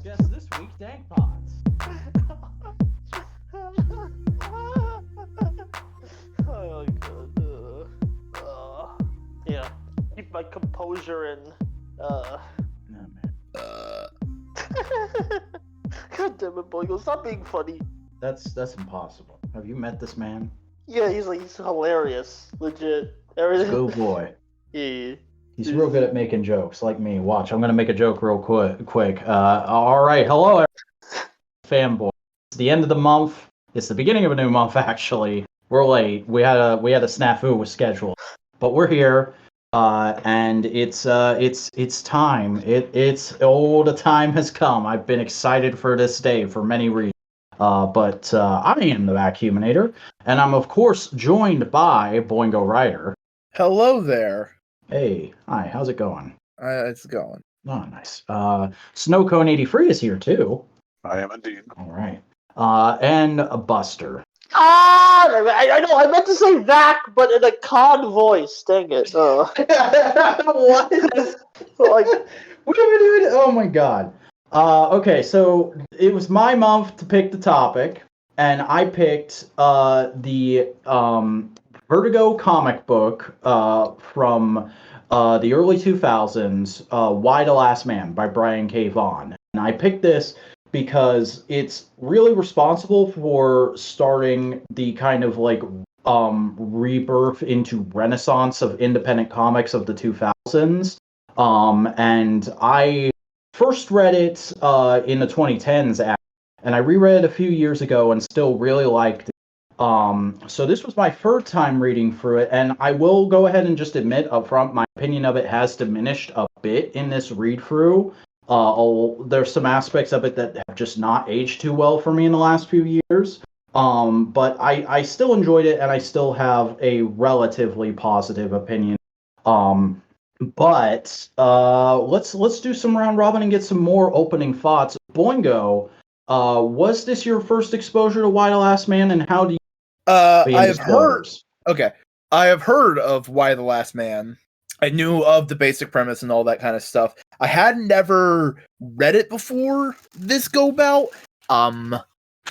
guest this week, Dank Pods. Oh my god. Yeah. Keep my composure and No, man. God damn it, Boyle, stop being funny. That's impossible. Have you met this man? Yeah, he's hilarious. Legit. Everything. Good boy. Yeah. He's real good at making jokes, like me. Watch, I'm gonna make a joke real quick. All right, hello, fanboy. It's the end of the month. It's the beginning of a new month, actually. We're late. We had a snafu with schedule, but we're here, and it's time. The time has come. I've been excited for this day for many reasons. But I am the Vacuuminator, and I'm of course joined by Boingo Ryder. Hello there. Hey, hi, how's it going? It's going. Oh, nice. Snowcone83 is here too. I am indeed. All right. And Buster. I know, I meant to say Vac, but in a cod voice. Dang it. What? Like, Oh my god. Okay, so it was my month to pick the topic, and I picked the Vertigo comic book from the early 2000s, Y the Last Man by Brian K. Vaughan. And I picked this because it's really responsible for starting the kind of like rebirth into renaissance of independent comics of the 2000s. And I first read it in the 2010s, and I reread it a few years ago and still really liked it. So this was my third time reading through it, and I will go ahead and just admit up front, my opinion of it has diminished a bit in this read-through. There's some aspects of it that have just not aged too well for me in the last few years. But I still enjoyed it, and I still have a relatively positive opinion. But let's do some round robin and get some more opening thoughts. Boingo, was this your first exposure to Y the Last Man, and how do you? I have heard. Okay, I have heard of Y the Last Man. I knew of the basic premise and all that kind of stuff. I had never read it before this go bout. And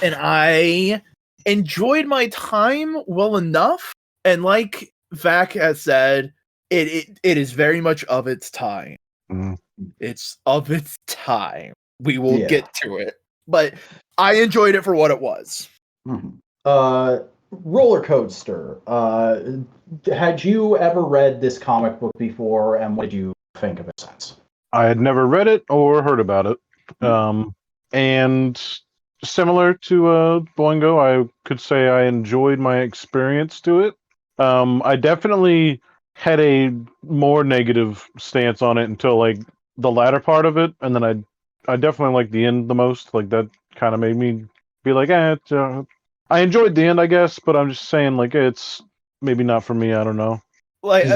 I enjoyed my time well enough. And like Vac has said, it is very much of its time. Mm. It's of its time. We will get to it. But I enjoyed it for what it was. Mm-hmm. Roller Coaster. Had you ever read this comic book before, and what did you think of it since? I had never read it or heard about it. And similar to Boingo, I could say I enjoyed my experience to it. I definitely had a more negative stance on it until like the latter part of it, and then I definitely liked the end the most. Like that kind of made me be like, I enjoyed the end, I guess, but I'm just saying like it's maybe not for me. I don't know. Like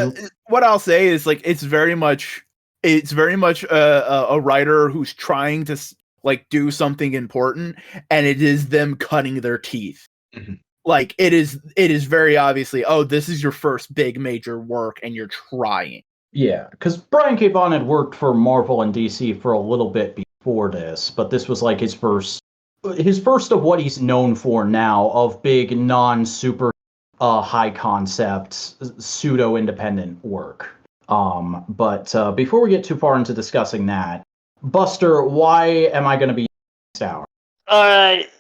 what I'll say is like it's very much a writer who's trying to like do something important, and it is them cutting their teeth. Mm-hmm. Like it is very obviously, oh, this is your first big major work, and you're trying. Yeah, because Brian K. Vaughan had worked for Marvel and DC for a little bit before this, but this was like his first of what he's known for now, of big non-super high concept pseudo independent work. But before we get too far into discussing that, Buster, why am I going to be next hour? alright.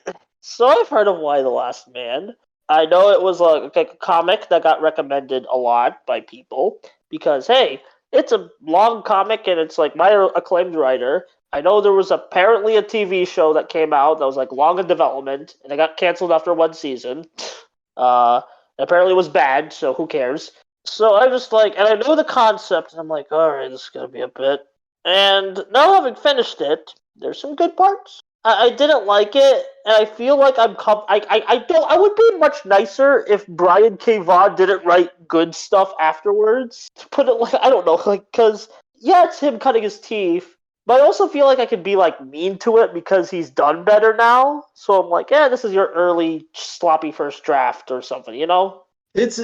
So I've heard of Y the Last Man. I know it was like a comic that got recommended a lot by people because, hey, it's a long comic and it's like my acclaimed writer. I know there was apparently a TV show that came out that was like long in development, and it got canceled after one season. Apparently it was bad, so who cares? So I'm just like, and I know the concept, and I'm like, alright, this is gonna be a bit. And now having finished it, there's some good parts. I didn't like it, and I feel like I would be much nicer if Brian K. Vaughan didn't write good stuff afterwards. To put it like, I don't know, like, cause, yeah, it's him cutting his teeth, but I also feel like I could be, like, mean to it because he's done better now. So I'm like, this is your early sloppy first draft or something, you know? It's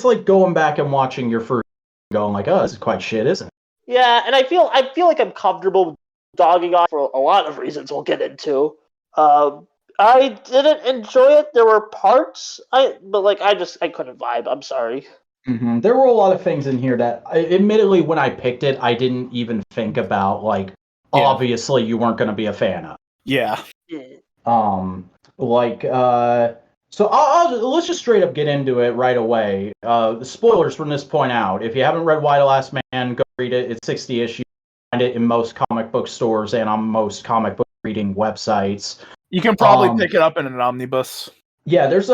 like going back and watching your first, going like, oh, this is quite shit, isn't it? Yeah, and I feel like I'm comfortable dogging on for a lot of reasons we'll get into. I didn't enjoy it. There were parts, but like I couldn't vibe. I'm sorry. Mm-hmm. There were a lot of things in here that, admittedly, when I picked it, I didn't even think about. Like, obviously, you weren't going to be a fan of. Yeah. So let's just straight up get into it right away. Spoilers from this point out. If you haven't read Why the Last Man, go read it. It's 60 issues. Find it in most comic book stores and on most comic book reading websites. You can probably pick it up in an omnibus. Yeah, there's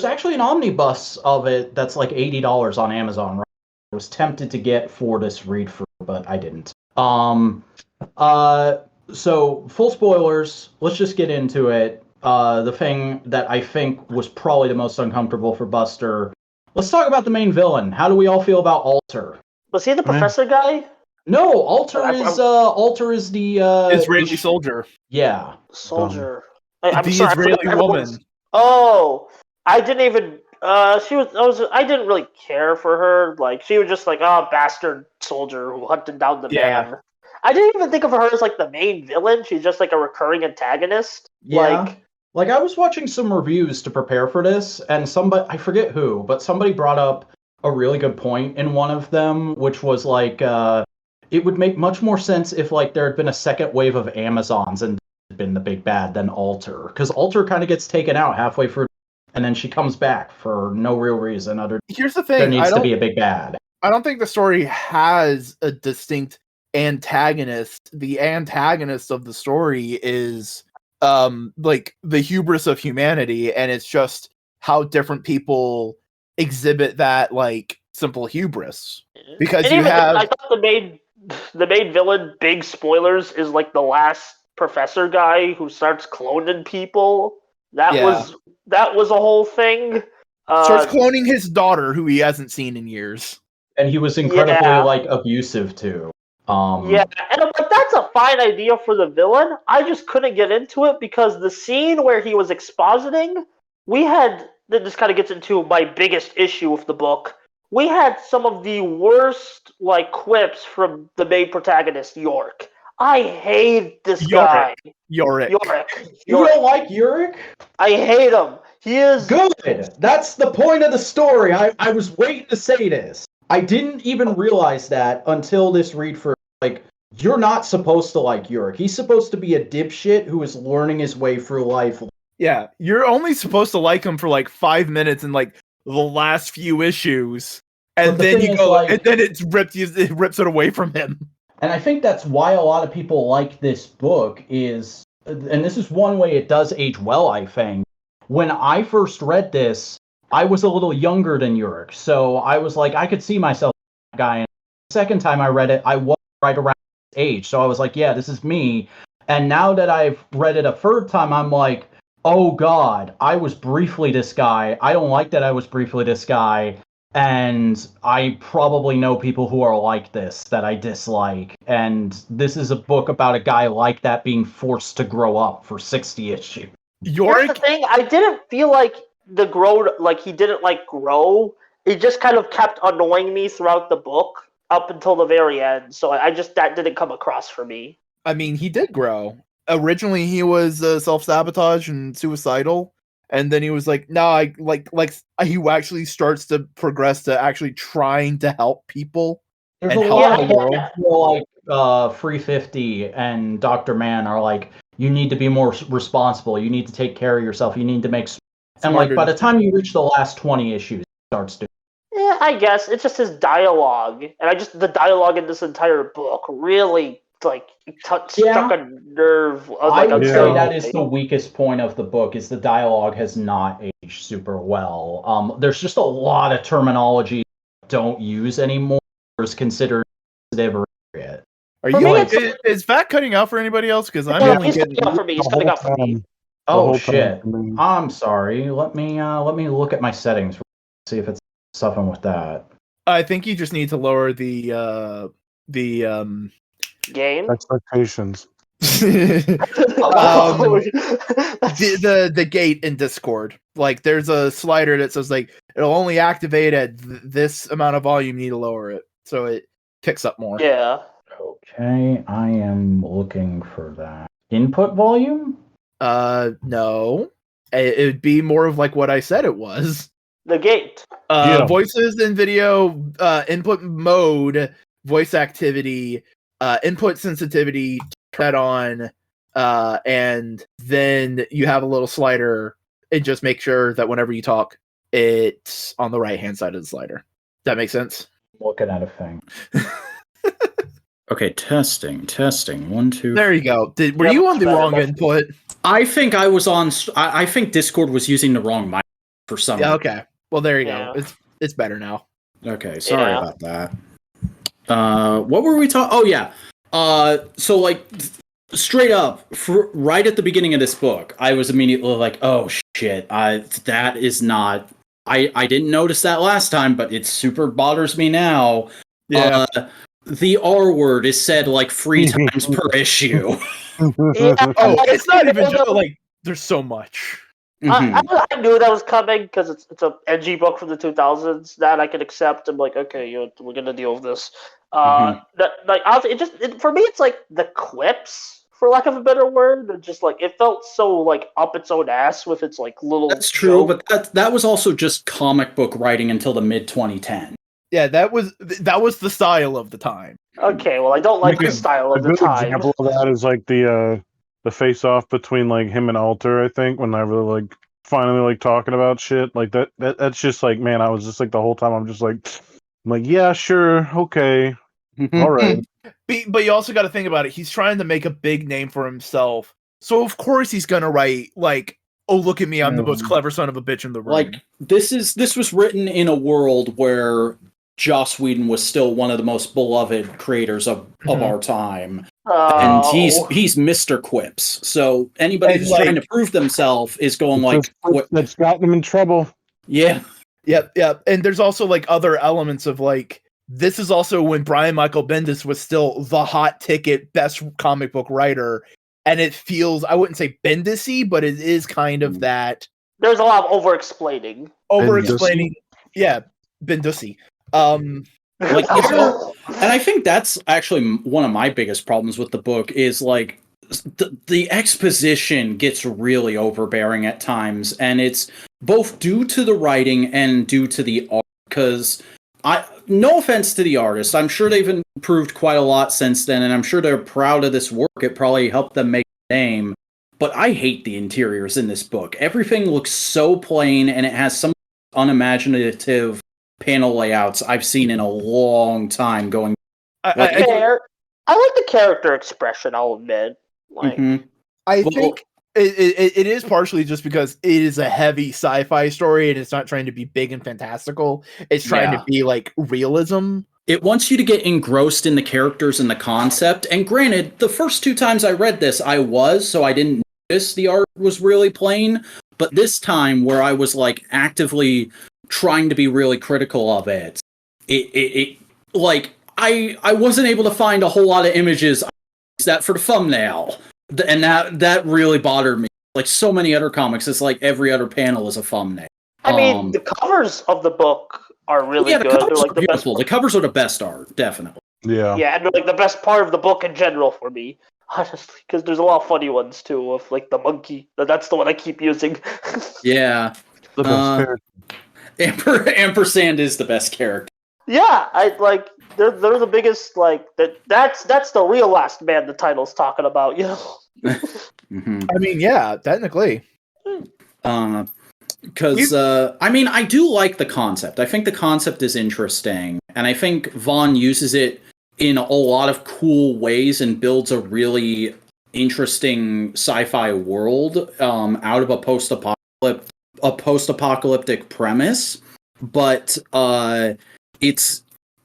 actually an omnibus of it that's like $80 on Amazon. Right? I was tempted to get for this read through, but I didn't. So full spoilers. Let's just get into it. The thing that I think was probably the most uncomfortable for Buster. Let's talk about the main villain. How do we all feel about Alter? Was he the professor guy? No, Alter is the Israeli soldier. Yeah, soldier. The Israeli woman. Oh, I didn't even. I didn't really care for her. Like she was just like, bastard soldier who hunted down the man. I didn't even think of her as like the main villain. She's just like a recurring antagonist. Yeah. Like I was watching some reviews to prepare for this, and somebody, I forget who, but somebody brought up a really good point in one of them, which was like, it would make much more sense if like there had been a second wave of Amazons and been the big bad than Alter, because Alter kind of gets taken out halfway through, and then she comes back for no real reason other. Here's the thing: there needs to be a big bad. I don't think the story has a distinct antagonist. The antagonist of the story is like the hubris of humanity, and it's just how different people exhibit that like simple hubris. Because and you have, I thought the main villain, big spoilers, is like the last professor guy who starts cloning people. That was a whole thing. Starts cloning his daughter, who he hasn't seen in years, and he was incredibly like abusive too. And I'm like, that's a fine idea for the villain. I just couldn't get into it because the scene where he was expositing, this kind of gets into my biggest issue with the book. We had some of the worst like quips from the main protagonist, York. I hate this guy. Yorick. You don't like Yorick? I hate him. He is good. That's the point of the story. I was waiting to say this. I didn't even realize that until this read for like, you're not supposed to like Yorick. He's supposed to be a dipshit who is learning his way through life. Yeah, you're only supposed to like him for like 5 minutes in like the last few issues, and then you go, and then it rips it away from him. And I think that's why a lot of people like this book is, and this is one way it does age well, I think. When I first read this, I was a little younger than Yorick, so I was like, I could see myself that guy. And the second time I read it, I was right around his age, so I was like, yeah, this is me. And now that I've read it a third time, I'm like, oh god, I was briefly this guy. I don't like that I was briefly this guy. And I probably know people who are like this that I dislike. And this is a book about a guy like that being forced to grow up for 60 issues. Here's the thing, I didn't feel like he didn't like grow. It just kind of kept annoying me throughout the book up until the very end. So that didn't come across for me. I mean, he did grow. Originally, he was self-sabotage and suicidal. And then he was like, no, I like he actually starts to progress to actually trying to help people. There's and a lot of people like 350 and Dr. Mann are like, you need to be more responsible. You need to take care of yourself. You need to make. And like by the time you reach the last 20 issues, it starts to. Yeah, I guess it's just his dialogue, and the dialogue in this entire book really like struck a nerve. I would say that is the weakest point of the book. Is the dialogue has not aged super well. There's just a lot of terminology don't use anymore. Is considered sensitive or appropriate. Are you like, is Fat cutting out for anybody else? Because I'm he's cutting out for me. He's cutting out for me. Oh shit! I'm sorry. Let me look at my settings. See if it's something with that. I think you just need to lower the game expectations. The gate in Discord. Like there's a slider that says like it'll only activate at this amount of volume. You need to lower it so it picks up more. Yeah. Okay, I am looking for that. Input volume? No. It would be more of like what I said it was. The gate. Yeah. Voices in video, input mode, voice activity, input sensitivity, turn that on, and then you have a little slider, and just make sure that whenever you talk, it's on the right-hand side of the slider. That makes sense? Looking at a thing. Okay, testing. 1, 2. There you go. Were you on the wrong input? I think I was on. I think Discord was using the wrong mic for some. Yeah. Okay. Well, there you Yeah. go. It's better now. Okay, sorry Yeah. about that. What were we talking? Oh yeah. So like straight up, right at the beginning of this book, I was immediately like, "Oh shit! That is not. I didn't notice that last time, but it super bothers me now." Yeah. The R word is said like 3 times per issue. Yeah, Oh, it's not even just like there's so much. I knew that was coming because it's a edgy book from the 2000s that I can accept. I'm like, okay, we're gonna deal with this. Honestly, for me, it's like the quips, for lack of a better word, and just like it felt so like up its own ass with its like little. That's true, joke. but that was also just comic book writing until the mid 2010. Yeah, that was the style of the time. Okay, well, I don't like the Good- style A of the good time. example of that is like the face off between like him and Alter, I think, when I really like finally like talking about shit. Like that's just like, man, I was just like the whole time I'm like, yeah, sure, okay. All right. But you also got to think about it. He's trying to make a big name for himself. So of course he's going to write like, "Oh, look at me, I'm the most clever son of a bitch in the room." Like this was written in a world where Joss Whedon was still one of the most beloved creators of our time. And he's Mr. Quips. So anybody who's trying to prove themselves is going like, what? That's gotten him in trouble. Yeah. Yep. And there's also like other elements of like, this is also when Brian Michael Bendis was still the hot ticket best comic book writer. And it feels, I wouldn't say Bendis-y, but it is kind of that. There's a lot of over-explaining. Yeah, Bendis-y. Like, and I think that's actually one of my biggest problems with the book is like the exposition gets really overbearing at times, and it's both due to the writing and due to the art. Because no offense to the artist, I'm sure they've improved quite a lot since then, and I'm sure they're proud of this work. It probably helped them make a name. But I hate the interiors in this book. Everything looks so plain, and it has some unimaginative panel layouts I've seen in a long time. Going, I like the character expression. I'll admit. Like, I think it is partially just because it is a heavy sci-fi story, and it's not trying to be big and fantastical. It's trying to be like realism. It wants you to get engrossed in the characters and the concept. And granted, the first 2 times I read this, so I didn't notice the art was really plain. But this time, where I was like actively trying to be really critical of it, it like I wasn't able to find a whole lot of images that for the thumbnail, and that really bothered me. Like so many other comics, it's like every other panel is a thumbnail. I mean, the covers of the book are really good. The covers they're like are beautiful. The covers are the best art, definitely. Yeah. Yeah, and they're like the best part of the book in general for me, honestly, because there's a lot of funny ones too, of like the monkey. That's the one I keep using. Yeah. The best character. Ampersand is the best character. Yeah, I like they're the biggest like that's the real last man the title's talking about, you know. I mean, yeah, technically. Because I mean, I do like the concept. I think the concept is interesting, and I think Vaughn uses it in a lot of cool ways and builds a really interesting sci-fi world out of a post-apocalyptic premise. But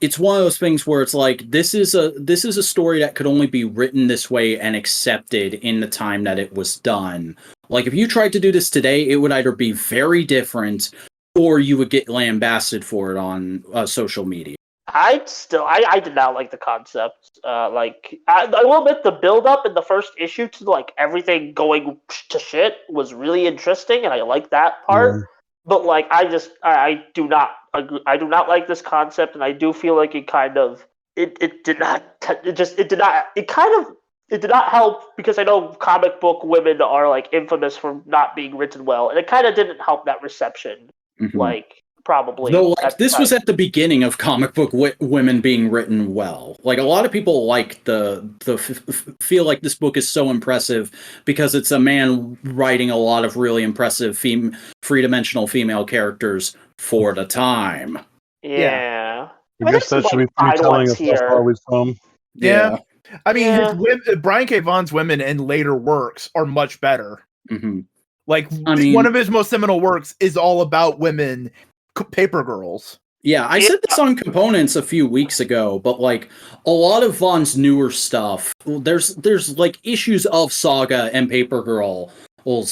it's one of those things where it's like this is a story that could only be written this way and accepted in the time that it was done. Like if you tried to do this today, it would either be very different or you would get lambasted for it on social media. I did not like the concept. Like I will admit the build up in the first issue to like everything going to shit was really interesting, and I like that part. Yeah. But like I do not agree. I do not like this concept, and I do feel like it it did not it did not help because I know comic book women are like infamous for not being written well, and it kind of didn't help that reception. Like probably. Though, like, this was at the beginning of comic book women being written well. Like, a lot of people like feel like this book is so impressive because it's a man writing a lot of really impressive three-dimensional female characters for the time. Yeah. I guess that should be pretty telling of how far we've come. Yeah. I mean, Brian K. Vaughan's women in later works are much better. Like, one of his most seminal works is all about women, paper girls. Yeah, I said this on Components a few weeks ago, but like a lot of Vaughn's newer stuff, there's like issues of Saga and Paper Girls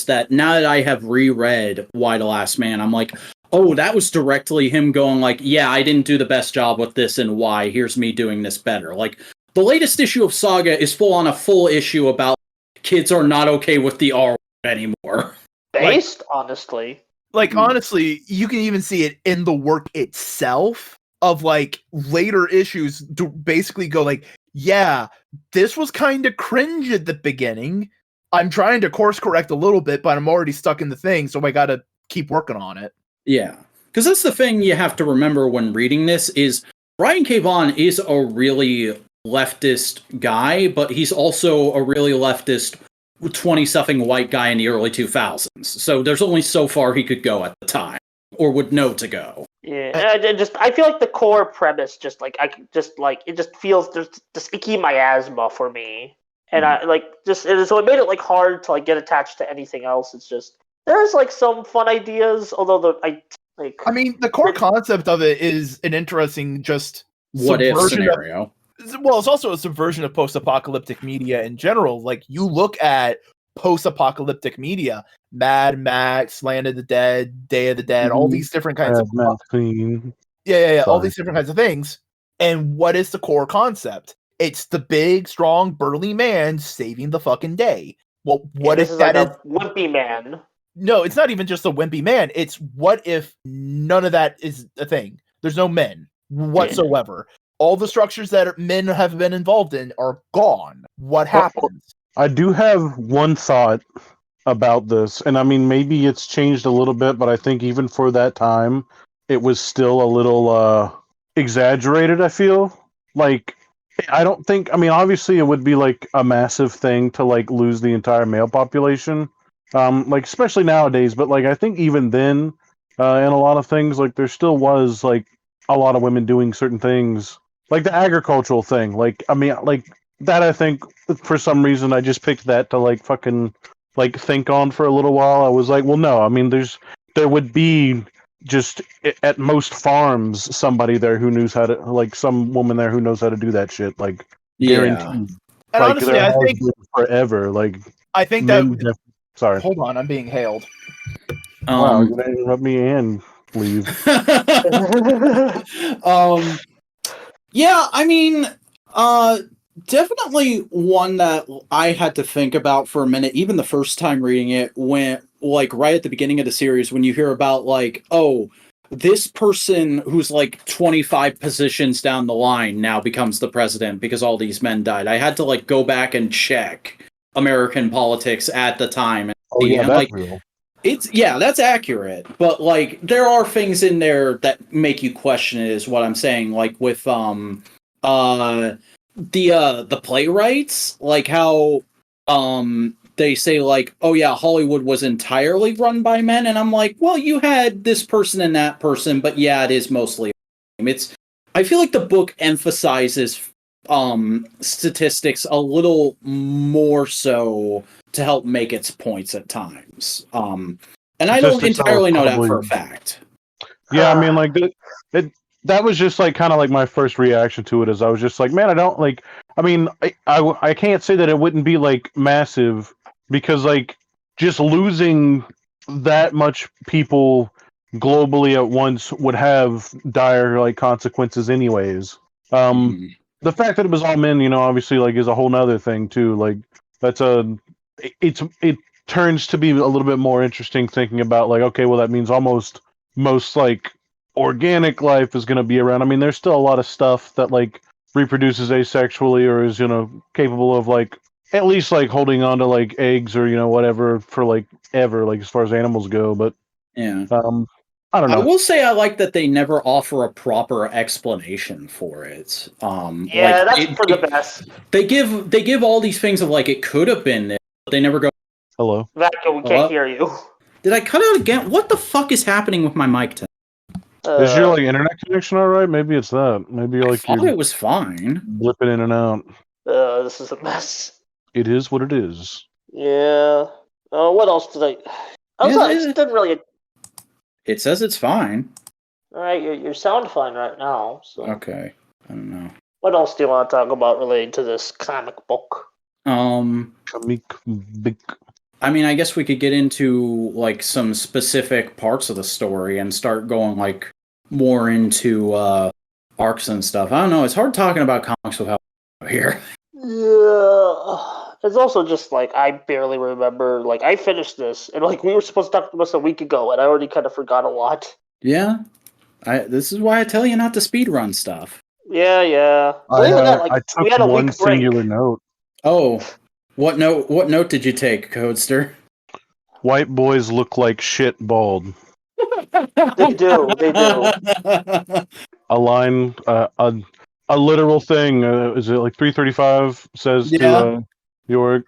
that now that I have reread Why the Last Man, I'm like, oh, that was directly him going like, yeah, I didn't do the best job with this and why, here's me doing this better. Like, the latest issue of Saga is a full issue about kids are not okay with the R anymore. Based, honestly. Like, honestly, you can even see it in the work itself of, like, later issues to basically go, like, yeah, this was kind of cringe at the beginning. I'm trying to course correct a little bit, but I'm already stuck in the thing, so I gotta keep working on it. Yeah. Because that's the thing you have to remember when reading this is Brian K. Vaughan is a really leftist guy, but he's also a really leftist 20-something white guy in the early 2000s. So there's only so far he could go at the time, or would know to go. Yeah, I feel like the core premise it just feels there's just icky miasma for me, and so it made it like hard to like get attached to anything else. It's just there's like some fun ideas, although I mean the core concept of it is an interesting just what if scenario. Well, it's also a subversion of post-apocalyptic media in general. Like, you look at post-apocalyptic media, Mad Max, Land of the Dead, Day of the Dead, all these different kinds of... all these different kinds of things. And what is the core concept? It's the big, strong, burly man saving the fucking day. Well, what if that is... a wimpy man. No, it's not even just a wimpy man. It's what if none of that is a thing? There's no men whatsoever. Yeah. All the structures that men have been involved in are gone. What happens? I do have one thought about this, and I mean, maybe it's changed a little bit, but I think even for that time, it was still a little exaggerated, I feel. Like, I don't think, I mean, obviously it would be like a massive thing to like lose the entire male population, like especially nowadays, but like I think even then, in a lot of things, like there still was like a lot of women doing certain things. Like the agricultural thing, like, I mean, like, that I think, for some reason, I just picked that to, like, fucking, like, think on for a little while. I was like, well, no, I mean, there would be just, at most farms, somebody there who knows how to, like, some woman there who knows how to do that shit, like, guaranteed. And like, honestly, I think... forever, like... I think that... Sorry. Hold on, I'm being hailed. Wow, you're gonna interrupt me and leave. Yeah, I mean, definitely one that I had to think about for a minute, even the first time reading it, when, like, right at the beginning of the series, when you hear about, like, oh, this person who's, like, 25 positions down the line now becomes the president because all these men died. I had to, like, go back and check American politics at the time. Oh, yeah, and, that's like, real. That's accurate, but like there are things in there that make you question it, is what I'm saying. Like with the playwrights, like how they say like, oh yeah, Hollywood was entirely run by men, and I'm like, well, you had this person and that person, but yeah, it is mostly. I feel like the book emphasizes statistics a little more so to help make its points at times. And I don't entirely know that for a fact. Yeah, I mean, like, that was just, like, kind of, like, my first reaction to it, is I was just like, man, I don't, like, I mean, I can't say that it wouldn't be, like, massive, because, like, just losing that much people globally at once would have dire, like, consequences anyways. The fact that it was all men, you know, obviously, like, is a whole nother thing, too. Like, that's it turns to be a little bit more interesting thinking about, like, okay, well, that means most, like, organic life is going to be around. I mean, there's still a lot of stuff that, like, reproduces asexually or is capable of like at least like holding on to like eggs or whatever for like ever, like as far as animals go. But Yeah. I don't I know. will say I like that they never offer a proper explanation for it. Yeah, that's for the best. They give all these things of like it could have been this, but they never go. Hello. Vacuum, we can't hear you. Did I cut out again? What the fuck is happening with my mic tonight? Is your like internet connection all right? Maybe it's that. Maybe I like thought you're it was fine. blipping in and out. This is a mess. It is what it is. Yeah. What else did I? It didn't really. It says it's fine. All right, you sound fine right now. So. Okay. I don't know. What else do you want to talk about related to this comic book? Comic book. I mean, I guess we could get into like some specific parts of the story and start going like more into arcs and stuff. I don't know. It's hard talking about comics without here. Yeah. It's also just like I barely remember. Like I finished this, and like we were supposed to talk about this a week ago, and I already kind of forgot a lot. Yeah. This is why I tell you not to speedrun stuff. Yeah. I took one singular note. Oh, what note did you take, Codester? White boys look like shit bald. They do. A line, a literal thing. Is it like 335 says to York?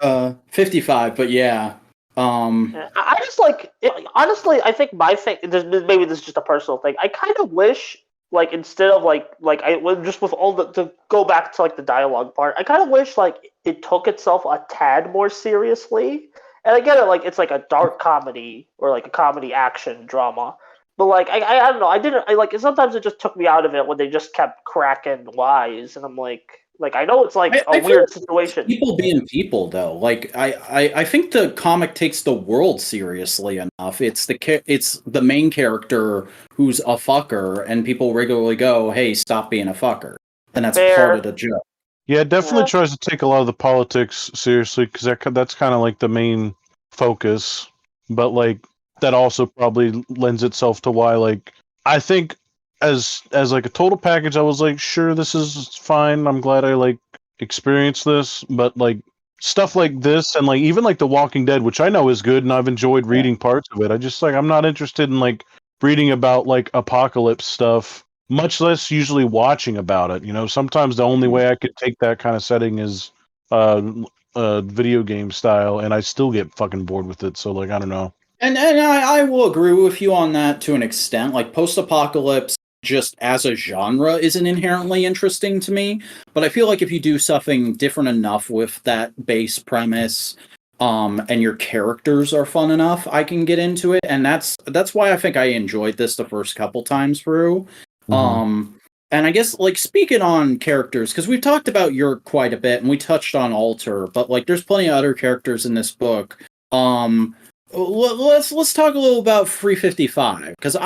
55, but yeah. I just like honestly. I think my thing. Maybe this is just a personal thing. I kind of wish, like, instead of like I just with all the to go back to like the dialogue part. I kind of wish like it took itself a tad more seriously. And I get it, like it's like a dark comedy or like a comedy action drama. But like I don't know. I like sometimes it just took me out of it when they just kept cracking wise, and I'm like I know it's like a weird situation. People being people, though. Like I think the comic takes the world seriously enough. It's the main character who's a fucker, and people regularly go, "Hey, stop being a fucker," and that's part of the joke. Yeah, it definitely tries to take a lot of the politics seriously because that's kind of like the main focus. But like that also probably lends itself to why like I think. As like a total package, I was like, sure, this is fine. I'm glad I like experienced this, but like stuff like this and like even like The Walking Dead, which I know is good and I've enjoyed reading parts of it. I just like I'm not interested in like reading about like apocalypse stuff, much less usually watching about it. Sometimes the only way I could take that kind of setting is video game style, and I still get fucking bored with it. So like I don't know. And I will agree with you on that to an extent. Like post-apocalypse just as a genre isn't inherently interesting to me, but I feel like if you do something different enough with that base premise, and your characters are fun enough, I can get into it, and that's why I think I enjoyed this the first couple times through. And I guess like speaking on characters, because we've talked about Yerk quite a bit, and we touched on Alter, but like there's plenty of other characters in this book. Let's talk a little about 355, because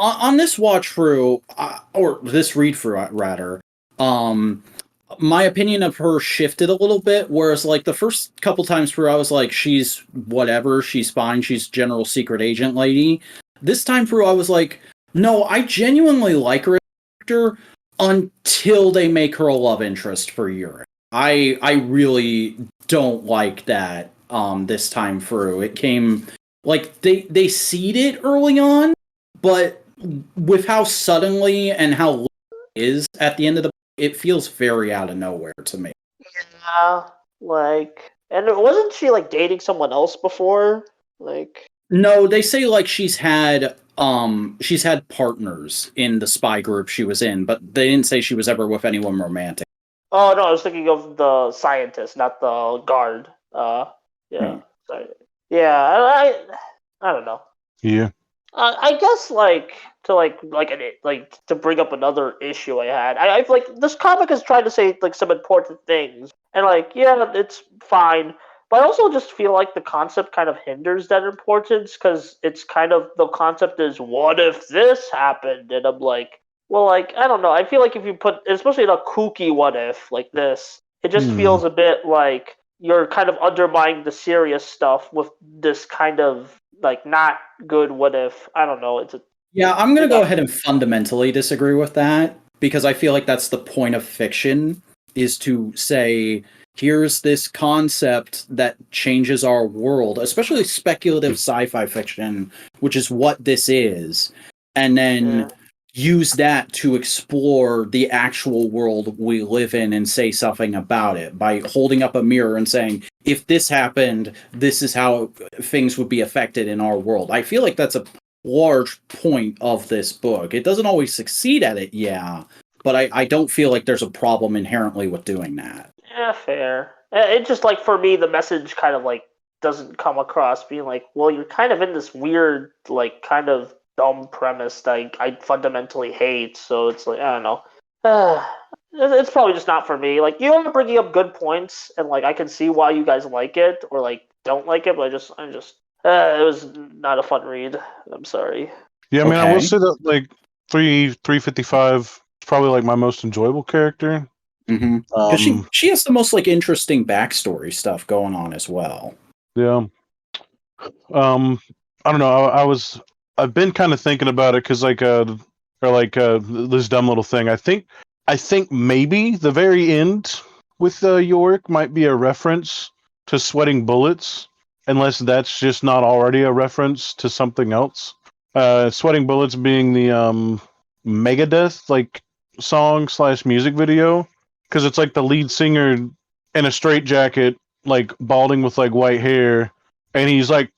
on this watch through, or this read through rather, my opinion of her shifted a little bit, whereas like the first couple times through I was like, she's whatever, she's fine, she's general secret agent lady. This time through I was like, no, I genuinely like her character until they make her a love interest for Yuri. I really don't like that this time through. It came like they seed it early on, but with how suddenly and how it is at the end of it feels very out of nowhere to me. Yeah, like, and wasn't she like dating someone else before? Like, no, they say like she's had partners in the spy group she was in, but they didn't say she was ever with anyone romantic. Oh no, I was thinking of the scientist, not the guard. Yeah, sorry. Yeah, I don't know. Yeah. I guess like to bring up another issue I had. I've like this comic is trying to say like some important things, and like yeah, it's fine. But I also just feel like the concept kind of hinders that importance because it's kind of the concept is what if this happened, and I'm like, well, like I don't know. I feel like if you put, especially in a kooky what if like this, it just feels a bit like you're kind of undermining the serious stuff with this kind of like not good what if. I don't know. Yeah, I'm gonna go ahead and fundamentally disagree with that. because I feel like that's the point of fiction, is to say, here's this concept that changes our world, especially speculative sci-fi fiction, which is what this is, and then use that to explore the actual world we live in and say something about it by holding up a mirror and saying, if this happened, this is how things would be affected in our world. I feel like that's a large point of this book. It doesn't always succeed at it, but I don't feel like there's a problem inherently with doing that. Yeah, fair. It just, like, for me, the message kind of, like, doesn't come across being like, well, you're kind of in this weird, like, kind of dumb premise that I fundamentally hate, so it's like, I don't know. It's probably just not for me. Like, you are bringing up good points, and, like, I can see why you guys like it, or, like, don't like it, but it was not a fun read. I'm sorry. Yeah, I mean, I will Okay. say that, like, 355 is probably, like, my most enjoyable character. Mm-hmm. 'Cause she has the most, like, interesting backstory stuff going on as well. Yeah. I don't know. I've been kind of thinking about it because, like, this dumb little thing. I think maybe the very end with Yorick might be a reference to Sweating Bullets, unless that's just not already a reference to something else. Sweating Bullets being the Megadeth, like, song / music video, because it's like the lead singer in a straitjacket, like, balding with, like, white hair, and he's like,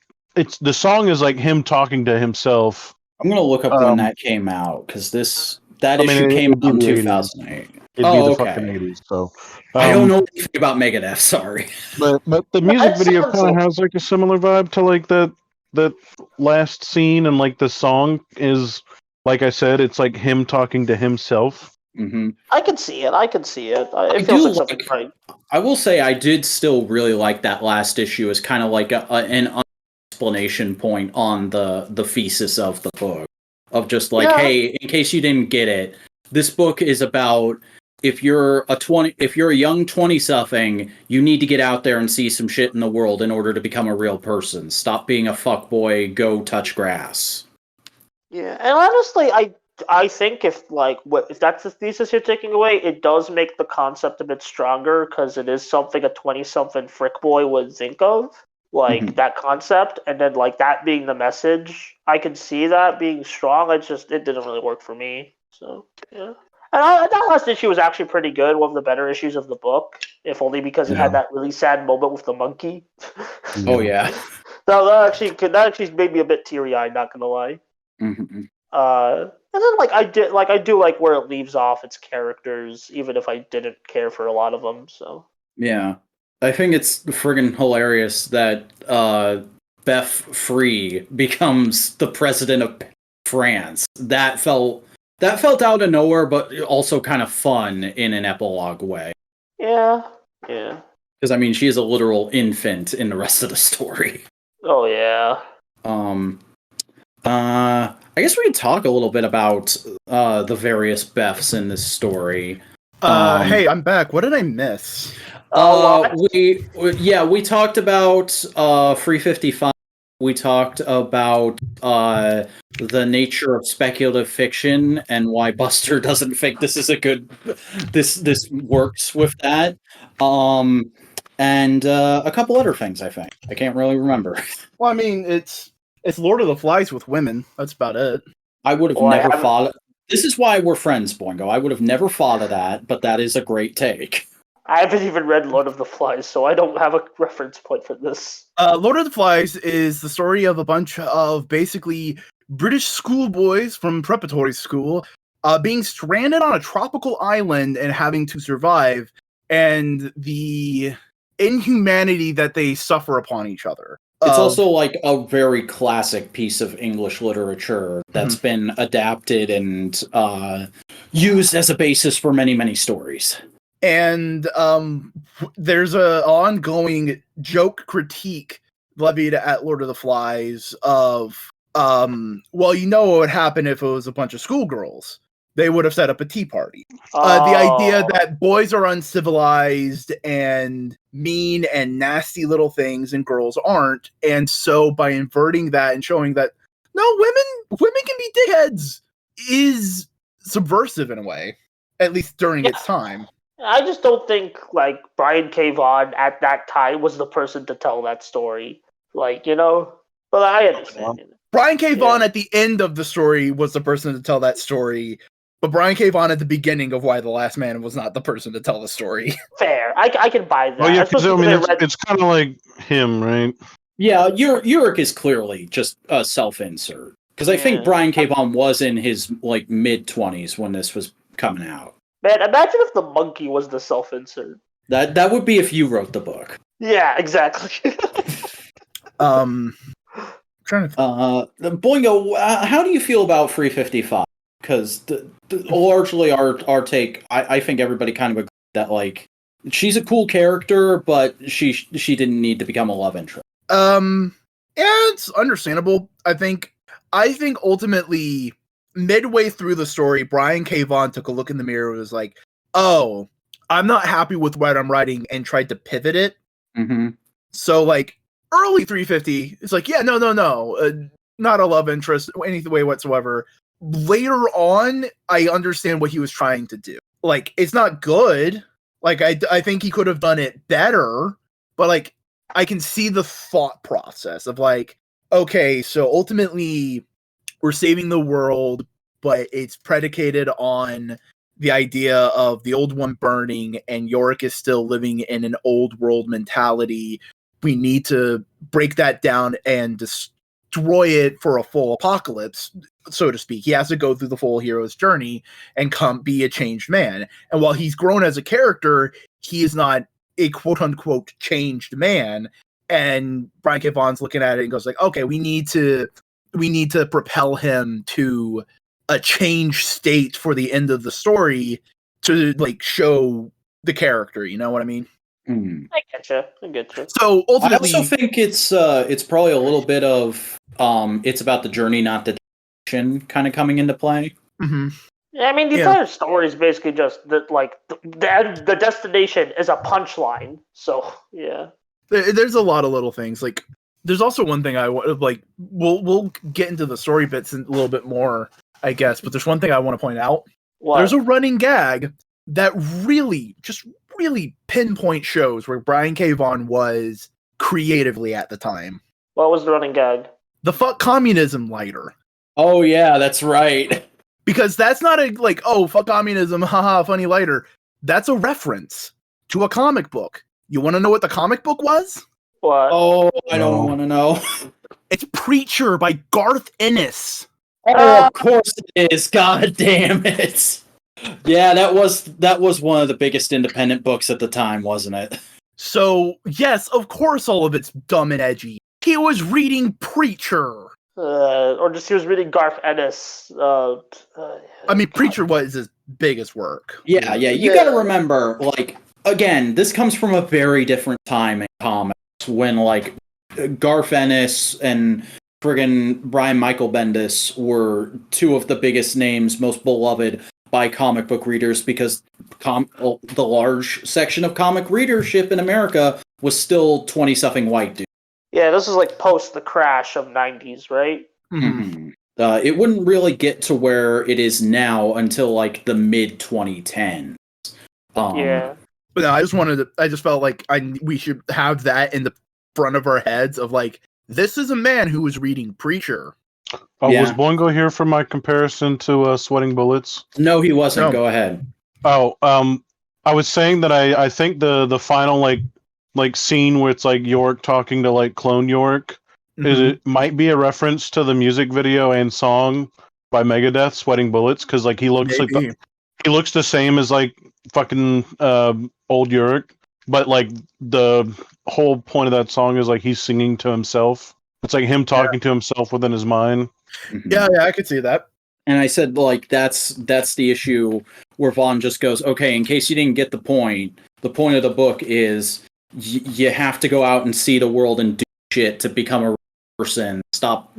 the song is like him talking to himself. I'm gonna look up when that came out, because that issue came out in 2008. It'd be the fucking 80s. So I don't know anything about Megadeth. Sorry, but the music video sounds kind of has like a similar vibe to like that last scene, and like the song is, like I said, it's like him talking to himself. Mm-hmm. I can see it. It feels like something right. I will say I did still really like that last issue as kind of like an explanation point on the thesis of the book, of just like, hey, in case you didn't get it, this book is about, if you're a young 20-something, you need to get out there and see some shit in the world in order to become a real person. Stop being a fuckboy, go touch grass. Yeah, and honestly, I think if that's the thesis you're taking away, it does make the concept a bit stronger, because it is something a 20-something frick boy would think of, like that concept, and then like that being the message. I can see that being strong. It didn't really work for me. So yeah, and that last issue was actually pretty good. One of the better issues of the book, if only because it had that really sad moment with the monkey. Oh yeah, that actually made me a bit teary-eyed. Not gonna lie. Mm-hmm. And then I do like where it leaves off its characters, even if I didn't care for a lot of them. So yeah, I think it's friggin' hilarious that Beth Free becomes the president of France. That felt out of nowhere, but also kind of fun in an epilogue way. yeah. Because I mean, she is a literal infant in the rest of the story. Oh yeah. I guess we could talk a little bit about the various Beths in this story. Hey, I'm back. What did I miss? We talked about 355. We talked about the nature of speculative fiction and why Buster doesn't think this is a good. This works with that. And a couple other things. I think I can't really remember. Well, I mean, it's Lord of the Flies with women. That's about it. I would have never thought. This is why we're friends, Boingo. I would have never thought of that, but that is a great take. I haven't even read Lord of the Flies, so I don't have a reference point for this. Lord of the Flies is the story of a bunch of basically British schoolboys from preparatory school being stranded on a tropical island and having to survive, and the inhumanity that they suffer upon each other. It's also like a very classic piece of English literature that's been adapted and used as a basis for many, many stories. And there's a ongoing joke critique levied at Lord of the Flies of, well, you know what would happen if it was a bunch of schoolgirls. They would have set up a tea party. The idea that boys are uncivilized and mean and nasty little things and girls aren't. And so by inverting that and showing that, no, women can be dickheads is subversive in a way. at least during its time. I just don't think like Brian K. Vaughan at that time was the person to tell that story. Like, but I understand. Brian K. Vaughan at the end of the story was the person to tell that story, but Brian K. Vaughan at the beginning of Why the Last Man was not the person to tell the story. Fair. I can buy that. Oh yeah, because I mean it's kind of like him, right? Yeah, Uric is clearly just a self-insert. Because I think Brian K. Vaughan was in his like mid-20s when this was coming out. Man, imagine if the monkey was the self-insert. That would be if you wrote the book. Yeah, exactly. Trying to Boingo, how do you feel about 355? Because largely our take, I think everybody kind of agreed that like she's a cool character, but she didn't need to become a love interest. Yeah, it's understandable. I think ultimately, midway through the story, Brian K. Vaughan took a look in the mirror and was like, oh, I'm not happy with what I'm writing, and tried to pivot it. Mm-hmm. So, like, early 350, it's like, yeah, no, not a love interest, any way whatsoever. Later on, I understand what he was trying to do. Like, it's not good. Like, I think he could have done it better, but, like, I can see the thought process of, like, okay, so ultimately, we're saving the world, but it's predicated on the idea of the old one burning, and Yorick is still living in an old world mentality. We need to break that down and destroy it for a full apocalypse, so to speak. He has to go through the full hero's journey and be a changed man. And while he's grown as a character, he is not a quote-unquote changed man. And Brian K. Vaughan's looking at it and goes like, okay, we need to propel him to a changed state for the end of the story to like show the character. You know what I mean? Mm. I get you. So ultimately, I also think it's probably a little bit of it's about the journey, not the destination, kind of coming into play. Mm-hmm. Yeah, I mean, the entire story is basically just that, like the destination is a punchline. So yeah, there's a lot of little things. Like, there's also one thing I want. Like, we'll get into the story bits a little bit more, I guess. But there's one thing I want to point out. what? There's a running gag that really pinpoint shows where Brian K. Vaughan was creatively at the time. What was the running gag? The fuck communism lighter. Oh yeah, that's right. Because that's not a like, oh, fuck communism, haha, funny lighter. That's a reference to a comic book. You want to know what the comic book was? What? Oh, I don't want to know. It's Preacher by Garth Ennis. Oh, of course it is. God damn it. Yeah, that was one of the biggest independent books at the time, wasn't it? So, yes, of course all of it's dumb and edgy. He was reading Preacher. Or just he was reading Garth Ennis. I mean, Preacher was his biggest work. Yeah, you gotta remember, like, again, this comes from a very different time in comics when, like, Garth Ennis and friggin' Brian Michael Bendis were two of the biggest names, most beloved by comic book readers, because the large section of comic readership in America was still 20-something white dudes. Yeah, this is like post the crash of 90s, right? Mm-hmm. It wouldn't really get to where it is now until like the mid 2010s. Yeah. But no, I just felt like we should have that in the front of our heads of like, this is a man who was reading Preacher. Oh, was Boingo here for my comparison to Sweating Bullets? No, he wasn't. No. Go ahead. Oh, I was saying that I think the final like scene where it's like York talking to like clone York it might be a reference to the music video and song by Megadeth, Sweating Bullets, because like he looks he looks the same as like fucking old York, but like the whole point of that song is like he's singing to himself. It's like him talking to himself within his mind. Yeah, I could see that. And I said, like, that's the issue where Vaughn just goes, okay, in case you didn't get the point of the book is you have to go out and see the world and do shit to become a person. Stop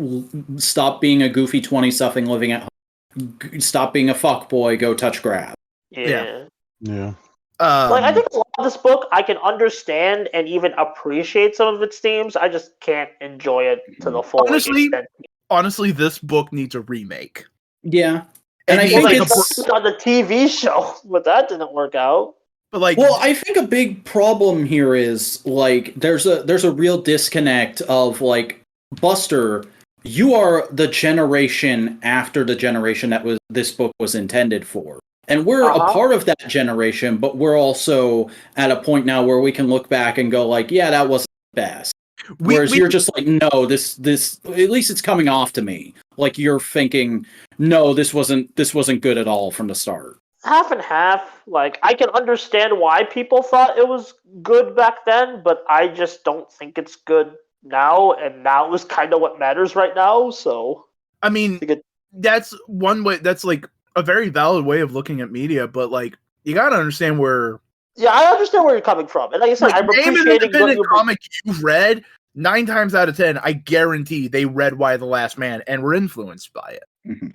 being a goofy 20-something living at home. Stop being a fuckboy, go touch grass. Yeah. Yeah. Like, I think a lot of this book I can understand and even appreciate some of its themes. I just can't enjoy it to the full extent. Honestly, this book needs a remake. Yeah. And I think Like, it's on the TV show, but that didn't work out. But like, well, I think a big problem here is like there's a real disconnect of like Buster, you are the generation after the generation that was this book was intended for. And we're a part of that generation, but we're also at a point now where we can look back and go like, yeah, that wasn't the best. Whereas you're just like, no, this at least it's coming off to me. Like you're thinking, no, this wasn't good at all from the start. Half and half. Like, I can understand why people thought it was good back then, but I just don't think it's good now, and now is kind of what matters right now, so... I mean, that's one way, that's like a very valid way of looking at media, but like, you gotta understand where... Yeah, I understand where you're coming from, and like I said, I'm name an appreciating independent comic you've read, 9 times out of 10, I guarantee they read Y the Last Man and were influenced by it.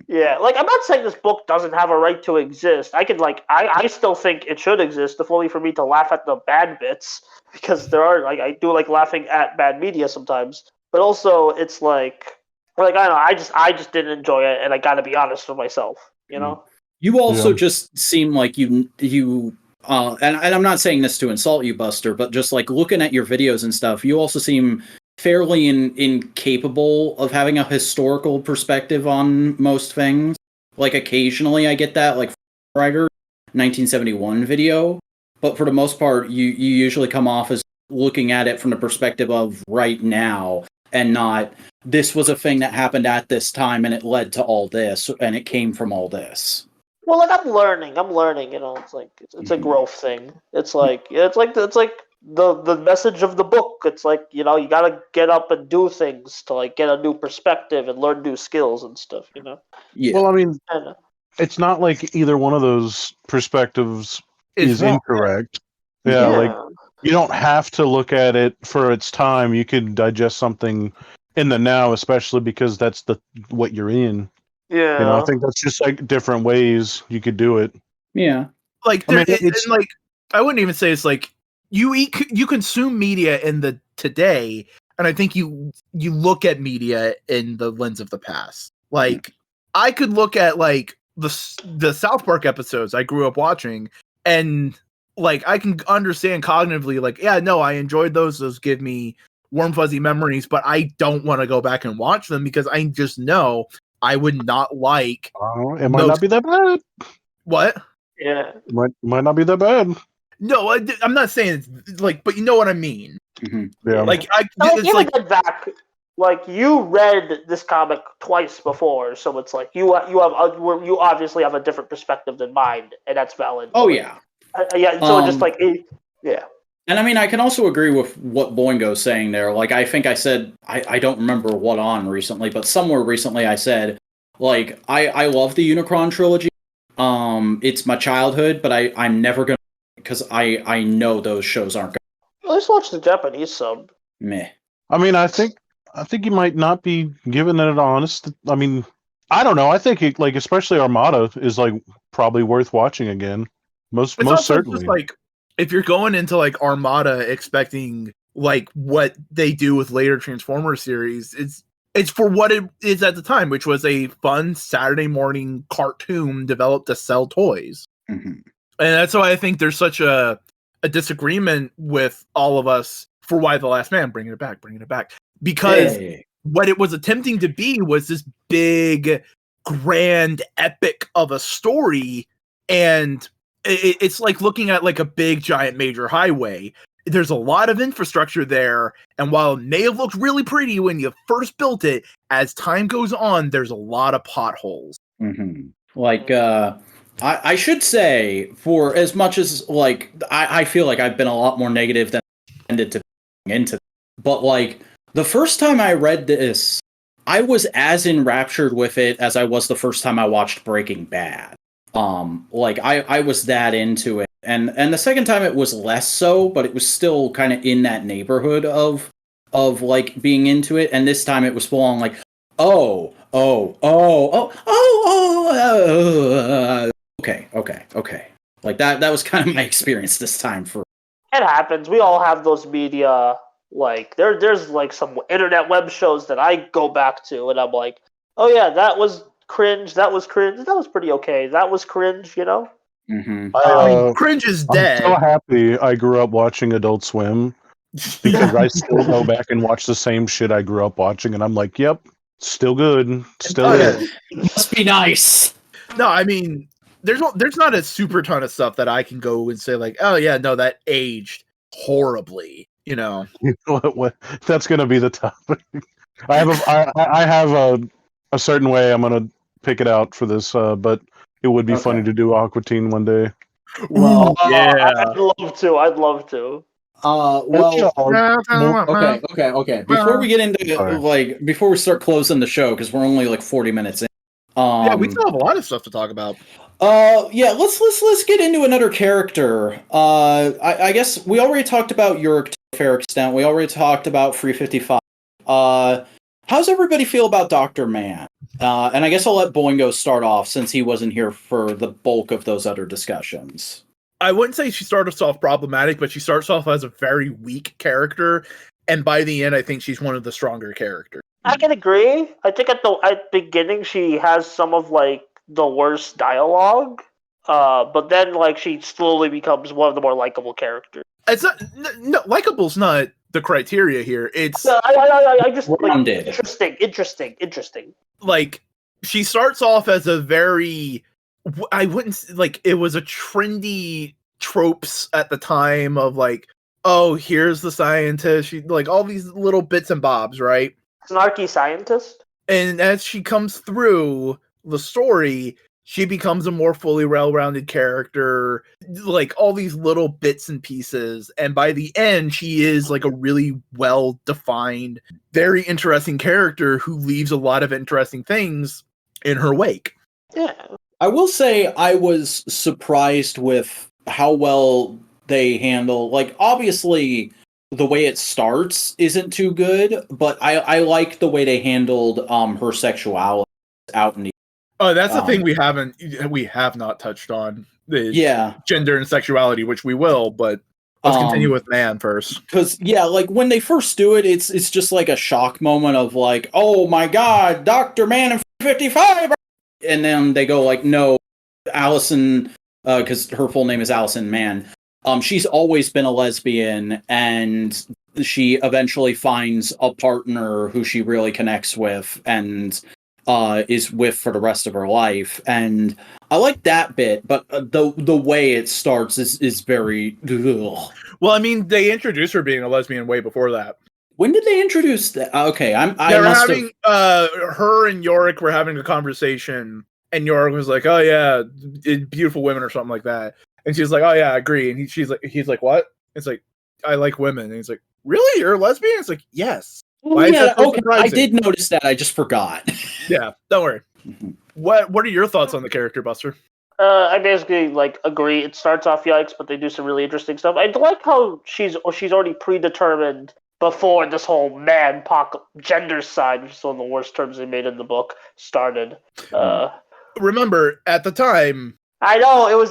Yeah, like, I'm not saying this book doesn't have a right to exist. I could, like, I still think it should exist, if only for me to laugh at the bad bits, because there are, like, I do like laughing at bad media sometimes, but also, it's like I don't know, I just didn't enjoy it, and I gotta be honest with myself, you know? You also just seem like you and I'm not saying this to insult you, Buster, but just like looking at your videos and stuff, you also seem fairly incapable of having a historical perspective on most things. Like occasionally I get that, like writer 1971 video, but for the most part, you usually come off as looking at it from the perspective of right now and not this was a thing that happened at this time and it led to all this and it came from all this. Well, like, I'm learning, you know, it's like, it's a growth thing. It's like the message of the book. It's like, you know, you gotta get up and do things to, like, get a new perspective and learn new skills and stuff, you know? Yeah. Well, I mean, it's not like either one of those perspectives is incorrect. Yeah, like, you don't have to look at it for its time. You can digest something in the now, especially because that's what you're in. Yeah. You know, I think that's just like different ways you could do it. Yeah. Like, like, I wouldn't even say it's like you consume media in the today, and I think you look at media in the lens of the past. Like, I could look at like the South Park episodes I grew up watching, and like I can understand cognitively, like, yeah, no, I enjoyed those. Those give me warm fuzzy memories, but I don't want to go back and watch them because I just know I would not like. It might not be that bad. What? Yeah. Might not be that bad. No, I'm not saying it's like, but you know what I mean. Yeah. Like, It's like back. Like, you read this comic twice before, so it's like you obviously have a different perspective than mine, and that's valid. Oh yeah. Yeah. So just like yeah. And I mean, I can also agree with what Boingo's saying there. Like, I think I said, I don't remember what on recently, but somewhere recently I said, like, I love the Unicron trilogy. It's my childhood, but I'm never going to, because I know those shows aren't going to. Let's watch the Japanese sub. Meh. I mean, I think you might not be giving it an honest. I mean, I don't know. I think like, especially Armada is like probably worth watching again. Most certainly. Just like, if you're going into like Armada expecting like what they do with later Transformers series, it's for what it is at the time, which was a fun Saturday morning cartoon developed to sell toys. And that's why I think there's such a disagreement with all of us for Y the Last Man, bringing it back. Because what it was attempting to be was this big, grand, epic of a story, and it's like looking at like a big, giant major highway. There's a lot of infrastructure there, and while it may have looked really pretty when you first built it, as time goes on, there's a lot of potholes. Like, I should say, for as much as, like, I feel like I've been a lot more negative than I intended to be into, but, like, the first time I read this, I was as enraptured with it as I was the first time I watched Breaking Bad. Like, I was that into it. And the second time it was less so, but it was still kind of in that neighborhood of like being into it. And this time it was full on like, okay. Like that was kind of my experience this time for. It happens. We all have those media. Like there's like some internet web shows that I go back to, and I'm like, oh yeah, that was cringe. That was cringe. That was pretty okay. That was cringe, you know? Mm-hmm. I mean, cringe is dead. I'm so happy I grew up watching Adult Swim because I still go back and watch the same shit I grew up watching, and I'm like, yep, still good, still good. Must be nice. No, I mean, there's not a super ton of stuff that I can go and say like, oh yeah, no, that aged horribly. You know, What? That's gonna be the topic. I have a certain way I'm gonna pick it out for this, but it would be funny to do Aqua Teen one day. Well, yeah. I'd love to. I'd love to. Well, okay. Before we get into before we start closing the show, because we're only like 40 minutes in. Yeah, we still have a lot of stuff to talk about. Yeah, let's get into another character. I guess we already talked about Yorick to a fair extent. We already talked about Free 55. How's everybody feel about Dr. Man? And I guess I'll let Boingo start off since he wasn't here for the bulk of those other discussions. I wouldn't say she starts off problematic, but she starts off as a very weak character, and by the end, I think she's one of the stronger characters. I can agree. I think at the beginning she has some of like the worst dialogue, but then like she slowly becomes one of the more likable characters. It's not likable's not the criteria here. It's I just like, rounded. Interesting. Like she starts off as a very, I wouldn't like it was a trendy tropes at the time of like, oh, here's the scientist. She like all these little bits and bobs, right? Snarky scientist. And as she comes through the story, she becomes a more fully well-rounded character, like all these little bits and pieces. And by the end, she is like a really well-defined, very interesting character who leaves a lot of interesting things in her wake. Yeah. I will say I was surprised with how well they handle, like, obviously the way it starts isn't too good, but I like the way they handled her sexuality out in the Oh, that's the thing we have not touched on. Gender and sexuality, which we will, but let's continue with man first. Because like when they first do it, it's just like a shock moment of like, oh my god, Dr. Man and 55, and then they go like, no, Allison, because her full name is Allison Mann. She's always been a lesbian, and she eventually finds a partner who she really connects with and is with for the rest of her life. And I like that bit, but the way it starts is very... Ugh. Well, I mean, they introduced her being a lesbian way before that. When did they introduce that? Okay, her and Yorick were having a conversation, and Yorick was like, "Oh yeah, beautiful women" or something like that, and she's like, "Oh yeah, I agree." And he's like, "What?" It's like, "I like women." And he's like, "Really? You're a lesbian?" It's like, "Yes." Why is that so surprising? I did notice that. I just forgot. Yeah, don't worry. What are your thoughts on the character, Buster? I basically like agree. It starts off yikes, but they do some really interesting stuff. I like how she's already predetermined before this whole gender side, which is one of the worst terms they made in the book, started. Remember, at the time, I know it was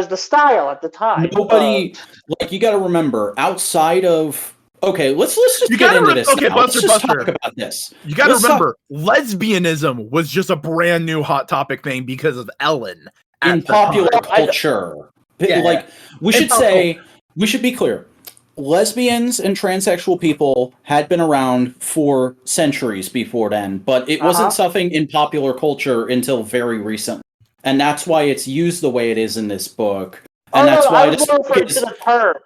the style at the time. Nobody like you got to remember outside of. Okay, let's just get into this. Okay, now. Buster, let's just Buster. talk about this. You got to remember, lesbianism was just a brand new hot topic thing because of Ellen in popular culture. Yeah, like we should be clear. Lesbians and transsexual people had been around for centuries before then, but it wasn't something in popular culture until very recently, and that's why it's used the way it is in this book. And that's why I was referring to the term.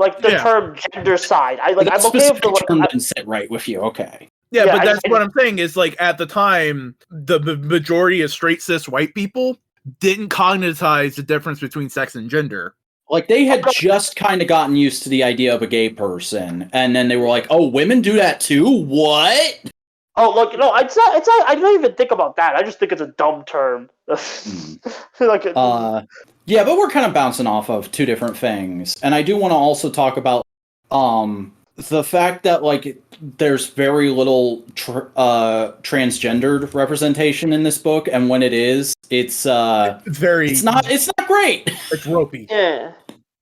Like the term gender side. I'm okay with the term didn't sit right with you, okay. Yeah, but that's what I'm saying is like at the time, the majority of straight cis white people didn't cognitize the difference between sex and gender. Like they had just kind of gotten used to the idea of a gay person, and then they were like, "Oh, women do that too? What?" Oh, look, no, it's not. I don't even think about that. I just think it's a dumb term. Yeah, but we're kind of bouncing off of two different things, and I do want to also talk about the fact that like there's very little transgendered representation in this book, and when it is, it's not great. It's ropey. Yeah,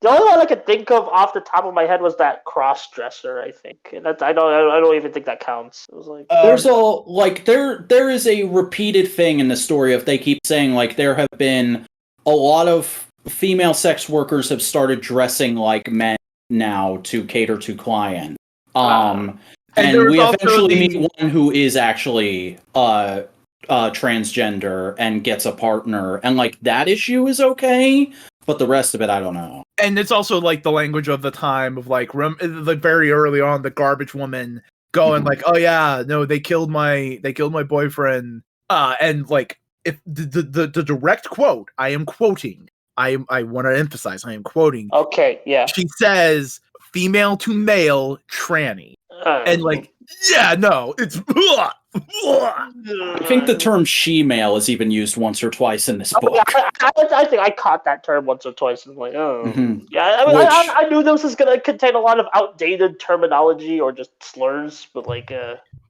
The only one I could think of off the top of my head was that cross-dresser, I think. And that's, I don't even think that counts. It was like There's there is a repeated thing in the story of they keep saying like there have been a lot of female sex workers have started dressing like men now to cater to clients. And we eventually meet one who is actually transgender and gets a partner, and like that issue is okay, but the rest of it I don't know. And it's also like the language of the time of like very early on, the garbage woman going like, "Oh yeah, no, they killed my boyfriend." And like if the direct quote, I am quoting. I want to emphasize, I am quoting. Okay, yeah. She says, "Female to male tranny," and like, yeah, no, it's. I think the term she-male is even used once or twice in this book. Yeah, I think I caught that term once or twice and like, yeah. I mean, I knew this was gonna contain a lot of outdated terminology or just slurs, but like,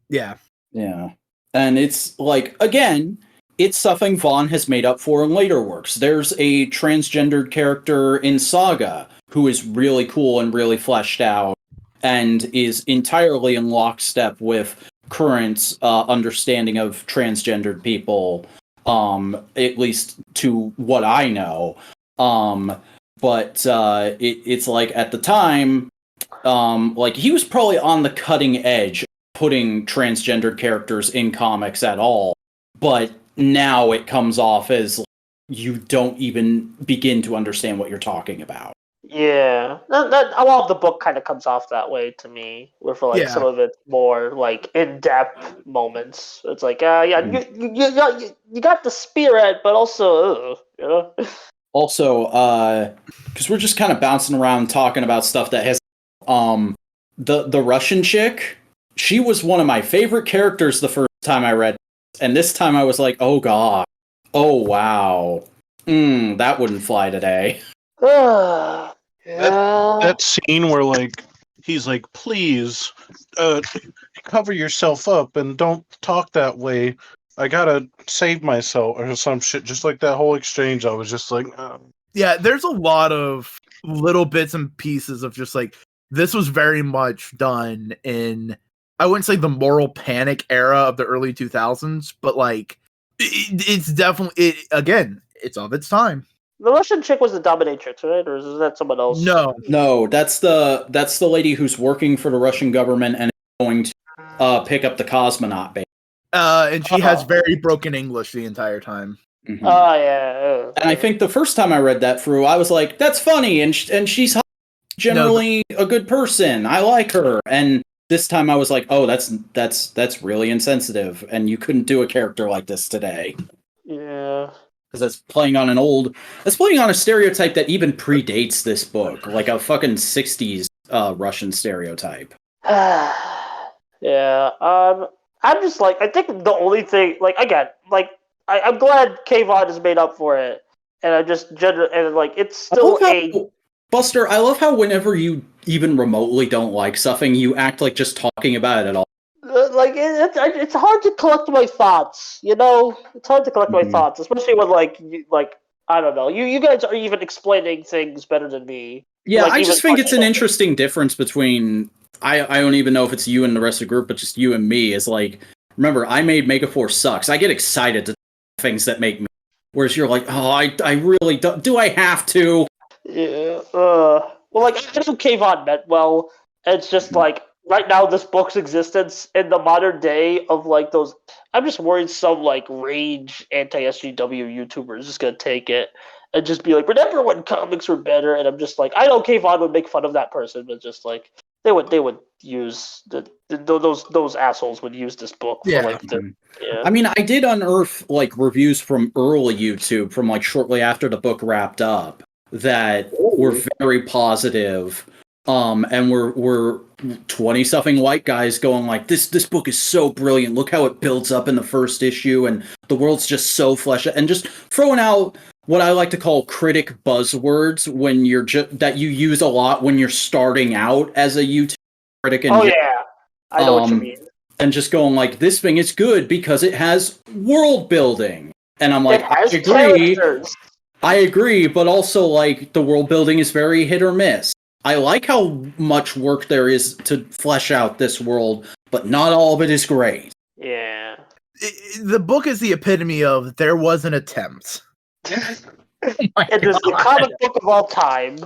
yeah, and it's like again, it's something Vaughn has made up for in later works. There's a transgendered character in Saga who is really cool and really fleshed out, and is entirely in lockstep with current understanding of transgendered people, at least to what I know. But it's like at the time, like he was probably on the cutting edge of putting transgendered characters in comics at all. But now it comes off as you don't even begin to understand what you're talking about. Yeah, that a lot of the book kind of comes off that way to me. Where for like some of it's more like in-depth moments. It's like, you got the spirit, but also, you know. Also, because we're just kind of bouncing around talking about stuff that has, the Russian chick. She was one of my favorite characters the first time I read, and this time I was like, oh god, oh wow, that wouldn't fly today. That scene where like he's like, please cover yourself up and don't talk that way, I gotta save myself or some shit, just like that whole exchange. I was just like, yeah, there's a lot of little bits and pieces of just like, this was very much done in, I wouldn't say the moral panic era of the early 2000s, but like it's definitely it's of its time. The Russian chick was the dominatrix, right? Or is that someone else? No, that's the lady who's working for the Russian government and is going to pick up the cosmonaut base. And she has very broken English the entire time. Mm-hmm. Yeah. And I think the first time I read that through, I was like, that's funny, and she's generally a good person. I like her. And this time I was like, oh, that's really insensitive, and you couldn't do a character like this today. Yeah. Because that's playing on a stereotype that even predates this book, like a fucking 60s Russian stereotype. Yeah. I'm just like, I think the only thing, like, again, like, I'm glad Kayvon has made up for it, and I just and like it's still Buster, I love how whenever you even remotely don't like something, you act like just talking about it at all. Like it's hard to collect my thoughts, you know. It's hard to collect my thoughts, especially when like I don't know. You guys are even explaining things better than me. Yeah, like, I just think it's an interesting difference between I don't even know if it's you and the rest of the group, but just you and me. Is like, remember, I made Megaforce sucks. I get excited to things that make me, whereas you're like, oh, I really don't. Do I have to? Yeah. Well, like I know Kayvon meant well. It's just like, right now, this book's existence in the modern day of like those, I'm just worried some like rage anti-SGW YouTubers is gonna take it and just be like, remember when comics were better? And I'm just like, I know Kayvon would make fun of that person, but just like they would use those assholes would use this book. For, like, I mean, I did unearth like reviews from early YouTube from like shortly after the book wrapped up that were very positive. And we're 20-something white guys going like, this book is so brilliant. Look how it builds up in the first issue, and the world's just so fleshed out, and just throwing out what I like to call critic buzzwords when you're that you use a lot when you're starting out as a YouTube critic. And I know what you mean. And just going like, this thing is good because it has world building, and I'm like, I agree. Characters. I agree, but also, like, the world building is very hit or miss. I like how much work there is to flesh out this world, but not all of it is great. Yeah. The book is the epitome of there was an attempt. It is the comic book of all time.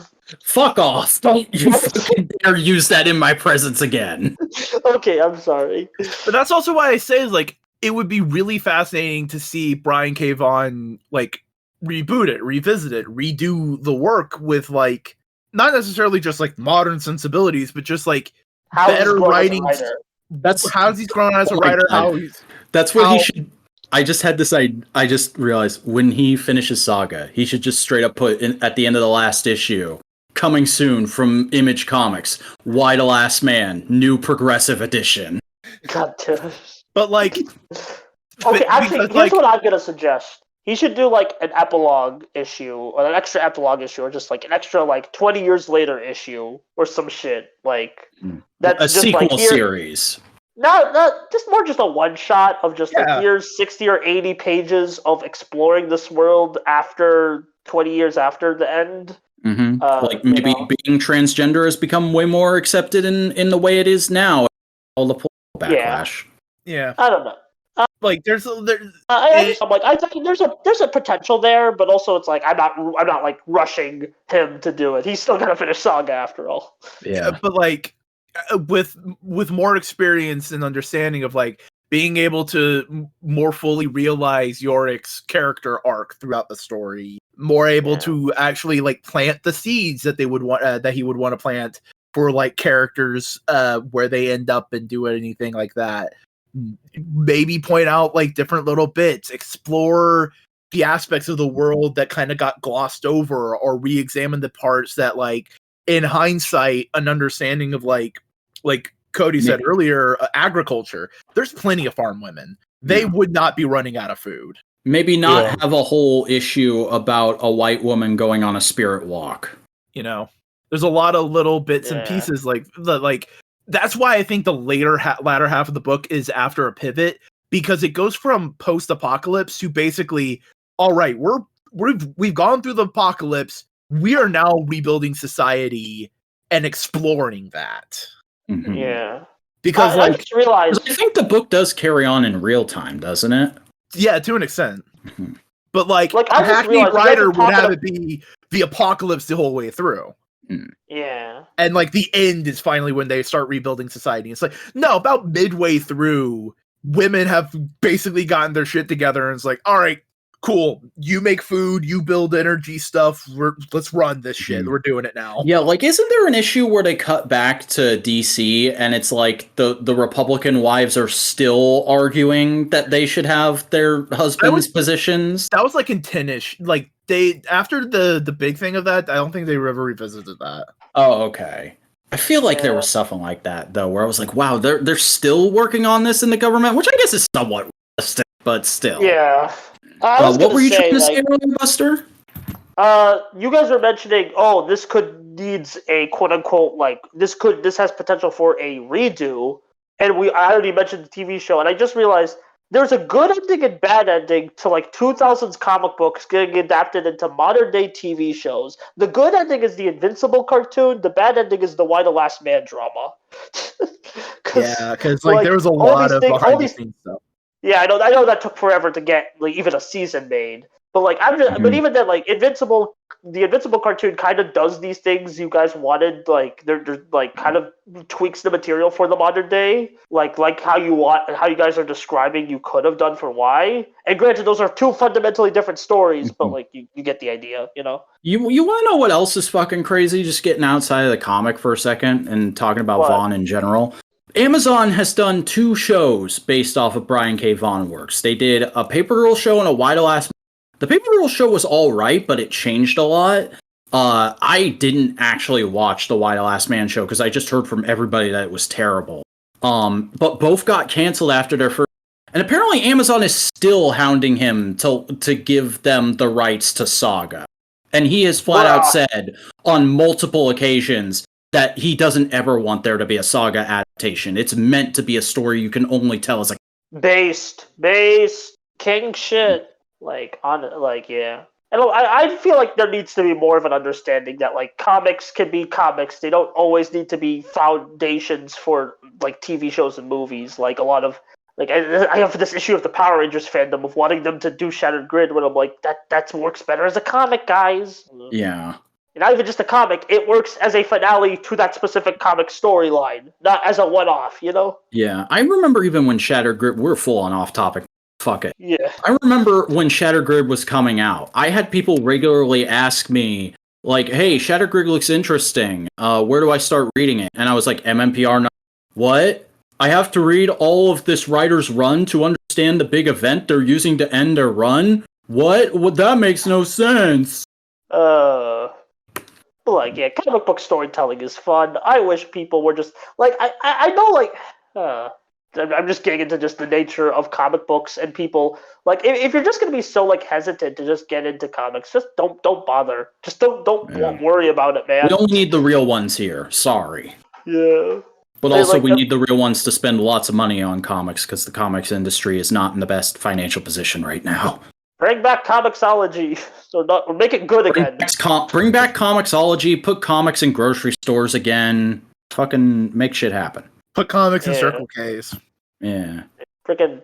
Fuck off! Don't you fucking dare use that in my presence again. Okay, I'm sorry. But that's also why I say is like it would be really fascinating to see Brian K. Vaughan like reboot it, revisit it, redo the work with like not necessarily just like modern sensibilities, but just like better writing. That's how's he's grown as a writer. How he's that's what he should. I just had this. I just realized when he finishes Saga, he should just straight up put in, at the end of the last issue, coming soon from Image Comics, Why the Last Man, new progressive edition. God damn. But like, okay, actually, here's what I'm gonna suggest. He should do like an epilogue issue, or an extra epilogue issue, or just like an extra like 20 years later issue, or some shit like that's a just sequel like, series. Not just more just a one shot of just like here's 60 or 80 pages of exploring this world after 20 years after the end. Mm-hmm. Like maybe being transgender has become way more accepted in the way it is now. All the backlash. Yeah. I don't know. Like I think there's a potential there, but also it's like I'm not like rushing him to do it. He's still gonna finish Saga after all. Yeah, but like with more experience and understanding of like being able to more fully realize Yorick's character arc throughout the story, more able to actually like plant the seeds that they would want that he would want to plant for like characters where they end up and do anything like that. Maybe point out like different little bits, explore the aspects of the world that kind of got glossed over, or re-examine the parts that like in hindsight an understanding of like Cody said earlier, agriculture. There's plenty of farm women. They would not be running out of food. Maybe not have a whole issue about a white woman going on a spirit walk. You know, there's a lot of little bits and pieces like that's why I think the latter half of the book is after a pivot, because it goes from post-apocalypse to basically, all right, we've gone through the apocalypse. We are now rebuilding society and exploring that. Mm-hmm. Yeah. Because I just realized I think the book does carry on in real time, doesn't it? Yeah, to an extent. Mm-hmm. But like a hackneyed writer would have it be the apocalypse the whole way through. Yeah. And like the end is finally when they start rebuilding society. It's like, no, about midway through, women have basically gotten their shit together and it's like, all right, cool. You make food, you build energy stuff. Let's run this shit. We're doing it now. Yeah, like isn't there an issue where they cut back to DC and it's like the Republican wives are still arguing that they should have their husbands' positions? That was like in 10-ish. Like they after the big thing of that, I don't think they ever revisited that. Oh, okay. I feel like there was something like that though, where I was like, wow, they're still working on this in the government, which I guess is somewhat realistic, but still. Yeah. What were you trying to say earlier, Buster? You guys were mentioning, this needs a quote unquote this has potential for a redo, and I already mentioned the TV show, and I just realized there's a good ending and bad ending to like 2000s comic books getting adapted into modern day TV shows. The good ending is the Invincible cartoon. The bad ending is the Why the Last Man drama. Because like there was a lot of behind the scenes stuff. Yeah, I know that took forever to get like even a season made. But like but even then, like the Invincible cartoon kind of does these things you guys wanted. Like they're like kind of tweaks the material for the modern day, like how you guys are describing you could have done for Y. And granted, those are two fundamentally different stories, but like you get the idea, you know. You want to know what else is fucking crazy? Just getting outside of the comic for a second and talking about Vaughn in general. Amazon has done 2 shows based off of Brian K. Vaughan works. They did a Paper Girl show and a Why the Last Man. The Paper Girl show was all right, but it changed a lot. I didn't actually watch the Why the Last Man show because I just heard from everybody that it was terrible. But both got canceled after their first. And apparently Amazon is still hounding him to give them the rights to Saga. And he has flat out said on multiple occasions that he doesn't ever want there to be a Saga adaptation. It's meant to be a story you can only tell as a based king shit. Yeah. And I feel like there needs to be more of an understanding that like comics can be comics. They don't always need to be foundations for like TV shows and movies. Like a lot of like I have this issue of the Power Rangers fandom of wanting them to do Shattered Grid when I'm like that works better as a comic, guys. Yeah. And not even just a comic, it works as a finale to that specific comic storyline, not as a one-off, you know? Yeah. I remember even when Shattered Grid, we're full on off topic. Fuck it. Yeah. I remember when Shattered Grid was coming out, I had people regularly ask me, like, hey, Shattered Grid looks interesting. Where do I start reading it? And I was like, MMPR. What? I have to read all of this writer's run to understand the big event they're using to end their run? What? Well, that makes no sense. Like, yeah, comic book storytelling is fun. I wish people were just, like, I know, like, I'm just getting into just the nature of comic books and people, like, if you're just going to be so, like, hesitant to just get into comics, just don't bother. Just don't worry about it, man. We only need the real ones here. Sorry. Yeah. But also, we need the real ones to spend lots of money on comics, because the comics industry is not in the best financial position right now. Bring back Comixology, or make it good again. Bring back Comixology, put comics in grocery stores again, fucking make shit happen. Put comics in Circle K's. Yeah. Freaking,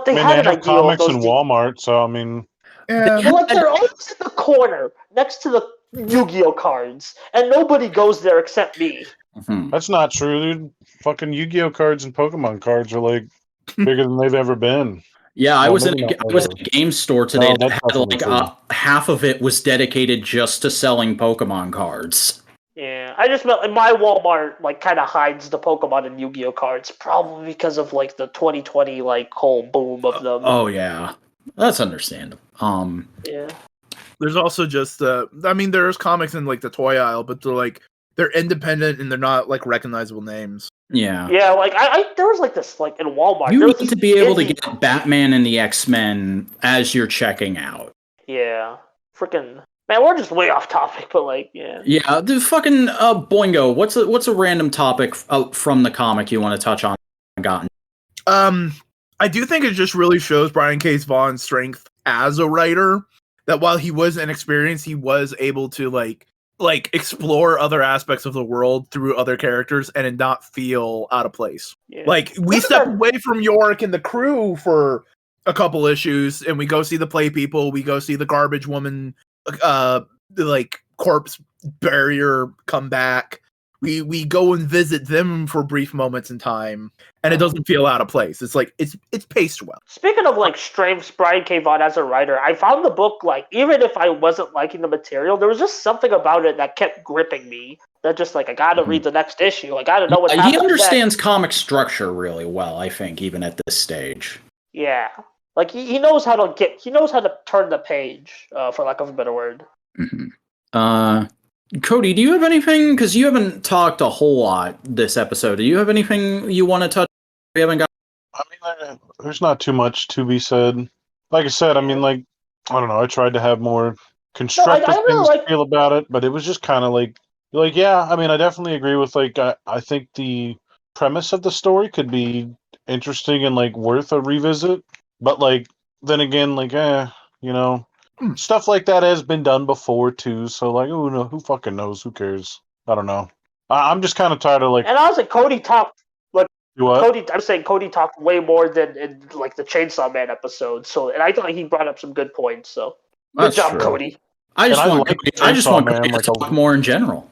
they had an have idea comics of in those Walmart, so I mean... Yeah. Well, like, they're always in the corner, next to the Yu-Gi-Oh cards, and nobody goes there except me. Mm-hmm. That's not true, dude. Fucking Yu-Gi-Oh cards and Pokemon cards are, like, bigger than they've ever been. Yeah, I Well, was at maybe not a game store today that had definitely like true. half of it was dedicated just to selling Pokemon cards. Yeah, I just meant my Walmart like kind of hides the Pokemon and Yu-Gi-Oh cards, probably because of like the 2020 like whole boom of them. Oh yeah, that's understandable. Yeah. There's also just I mean, there's comics in like the toy aisle, but they're independent and they're not like recognizable names. Yeah. Yeah, like I there was like this like in Walmart. You need to be able to get Batman and the X-Men as you're checking out. Yeah. Freaking man, we're just way off topic, but like, yeah. Yeah, the fucking Boingo, what's a random topic from the comic you want to touch on? I do think it just really shows Brian K. Vaughan's strength as a writer, that while he was inexperienced, he was able to like explore other aspects of the world through other characters and not feel out of place. Yeah. Like we step away from York and the crew for a couple issues and we go see the Play People, we go see the Garbage Woman like corpse barrier come back. We go and visit them for brief moments in time, and it doesn't feel out of place. It's like it's paced well. Speaking of like strengths, Brian K. Vaughan as a writer, I found the book like even if I wasn't liking the material, there was just something about it that kept gripping me. That just like I gotta read the next issue. I gotta know what's happening. He understands comic structure really well, I think, even at this stage. Yeah, like he knows how to turn the page, for lack of a better word. Mm-hmm. Cody, do you have anything? Because you haven't talked a whole lot this episode. Do you have anything you want to touch? We haven't got. I mean, there's not too much to be said. Like I said, I mean, like I don't know. I tried to have more constructive things to feel about it, but it was just kind of like yeah. I mean, I definitely agree with like I think the premise of the story could be interesting and like worth a revisit. But like then again, like you know. Stuff like that has been done before too, so like, oh no, who fucking knows? Who cares? I don't know. I'm just kind of tired of like. And honestly, Cody talked like what? I'm saying Cody talked way more than in like the Chainsaw Man episode. So, and I thought he brought up some good points. So, good job, Cody. I just want Cody to talk more in general.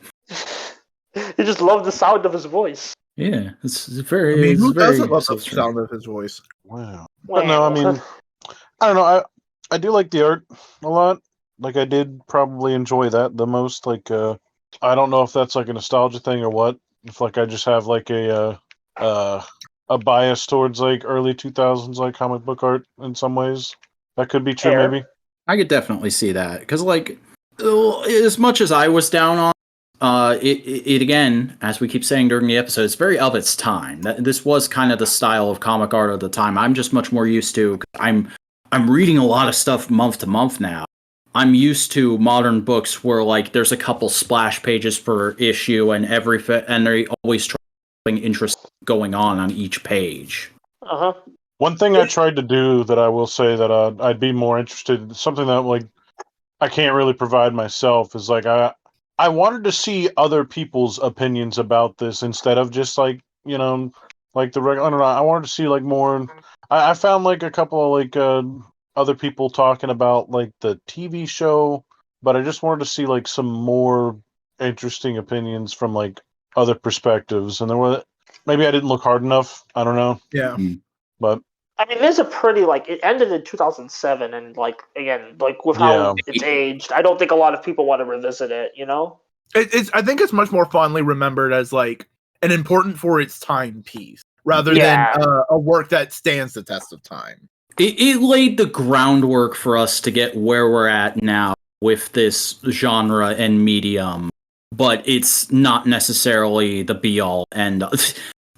You just love the sound of his voice. Yeah, it's very. I mean, who doesn't love the sound of his voice? Wow. But no, I mean, I don't know. I do like the art a lot. Like I did probably enjoy that the most. Like I don't know if that's like a nostalgia thing or what. If like I just have like a bias towards like early 2000s like comic book art in some ways. That could be true, maybe. I could definitely see that because like as much as I was down on it again, as we keep saying during the episode, it's very of its time. This was kind of the style of comic art of the time. I'm just much more used to. I'm reading a lot of stuff month to month now. I'm used to modern books where like there's a couple splash pages per issue and and they always try something interesting going on each page. One thing I tried to do that I will say that I'd be more interested in, something that like I can't really provide myself is like I wanted to see other people's opinions about this instead of just like, like the regular. I don't know. I wanted to see like more. I found like a couple of like other people talking about like the TV show, but I just wanted to see like some more interesting opinions from like other perspectives. And there were maybe I didn't look hard enough. I don't know. Yeah. But I mean, there's a pretty it ended in 2007, and like again, like with how it's aged, I don't think a lot of people want to revisit it. It's I think it's much more fondly remembered as like an important for its time piece rather than a work that stands the test of time. It laid the groundwork for us to get where we're at now with this genre and medium, but it's not necessarily the be-all end.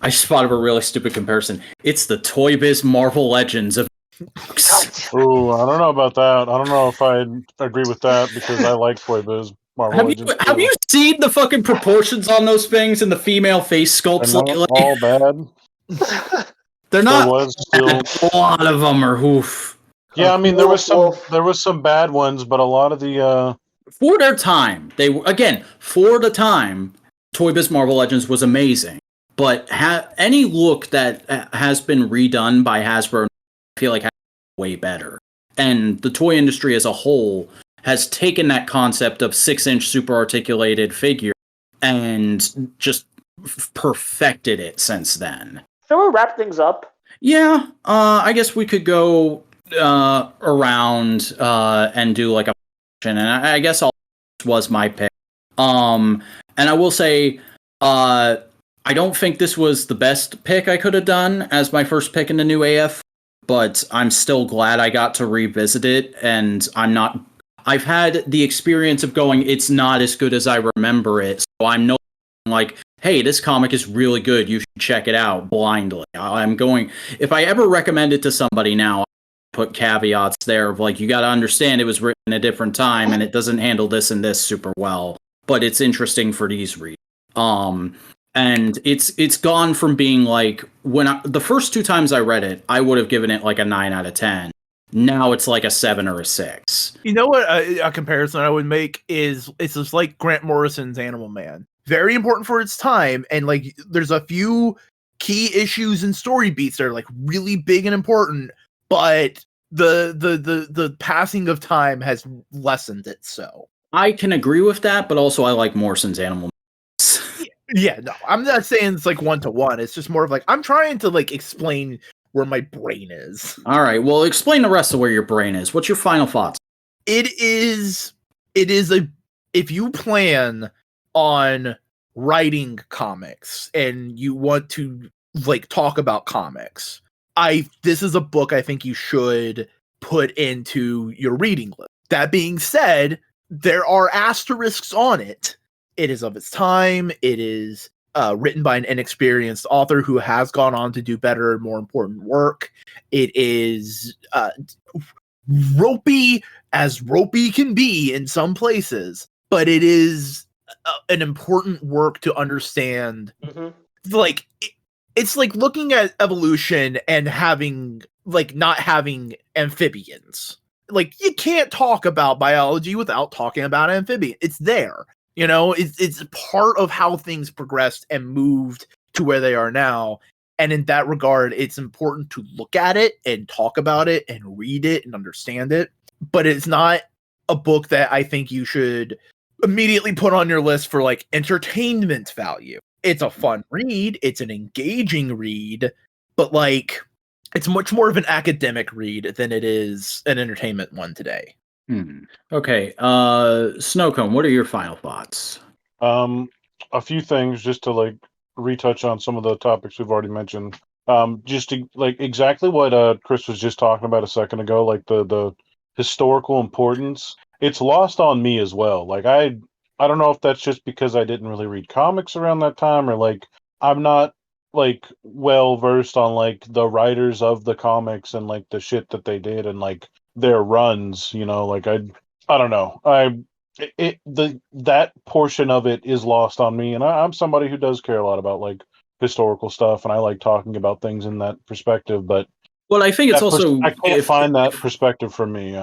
I just thought of a really stupid comparison. It's the Toy Biz Marvel Legends of books. Oh, I don't know about that. I don't know if I agree with that because I like Toy Biz Marvel Legends. Have you seen the fucking proportions on those things and the female face sculpts? They're not all bad. They're not. A lot of them are oof. Yeah, I mean there was some bad ones, but a lot of the for their time, for the time, Toy Biz Marvel Legends was amazing. But any look that has been redone by Hasbro, I feel like way better. And the toy industry as a whole has taken that concept of 6-inch super articulated figure and just perfected it since then. Shall we wrap things up? Yeah, I guess we could go around and do like a and I guess all was my pick. And I will say, I don't think this was the best pick I could have done as my first pick in the new AF, but I'm still glad I got to revisit it, and I've had the experience of going, it's not as good as I remember it, so I'm no like, hey, this comic is really good, you should check it out blindly. I'm going, if I ever recommend it to somebody now, I put caveats there of like, you got to understand it was written in a different time, and it doesn't handle this and this super well, but it's interesting for these reasons. And it's gone from being like the first 2 times I read it, I would have given it like a 9 out of 10. Now it's like a 7 or a 6. You know what a comparison I would make is it's just like Grant Morrison's Animal Man. Very important for its time, and like there's a few key issues and story beats that are like really big and important, but the passing of time has lessened it. So I can agree with that, but also I like Morrison's Animal Man. Yeah, no, I'm not saying it's like 1-to-1. It's just more of like I'm trying to like explain where my brain is. All right, well, explain the rest of where your brain is. What's your final thoughts? It is if you plan on writing comics and you want to like talk about comics, this is a book I think you should put into your reading list. That being said, there are asterisks on it. It is of its time. It is written by an inexperienced author who has gone on to do better and more important work. It is ropey as ropey can be in some places, but it is an important work to understand. Mm-hmm. Like it's like looking at evolution and having like not having amphibians. Like you can't talk about biology without talking about amphibians. It's there. You know, it's part of how things progressed and moved to where they are now. And in that regard, it's important to look at it and talk about it and read it and understand it. But it's not a book that I think you should immediately put on your list for like entertainment value. It's a fun read. It's an engaging read. But like, it's much more of an academic read than it is an entertainment one today. Okay, Snowcone, what are your final thoughts? A few things just to like retouch on some of the topics we've already mentioned. Just to like exactly what Chris was just talking about a second ago, like the historical importance. It's lost on me as well. Like I don't know if that's just because I didn't really read comics around that time, or like I'm not like well versed on like the writers of the comics and like the shit that they did and like their runs, you know, like I don't know. That portion of it is lost on me, and I'm somebody who does care a lot about like historical stuff, and I like talking about things in that perspective. But well, I think it's also I can't find that perspective from me.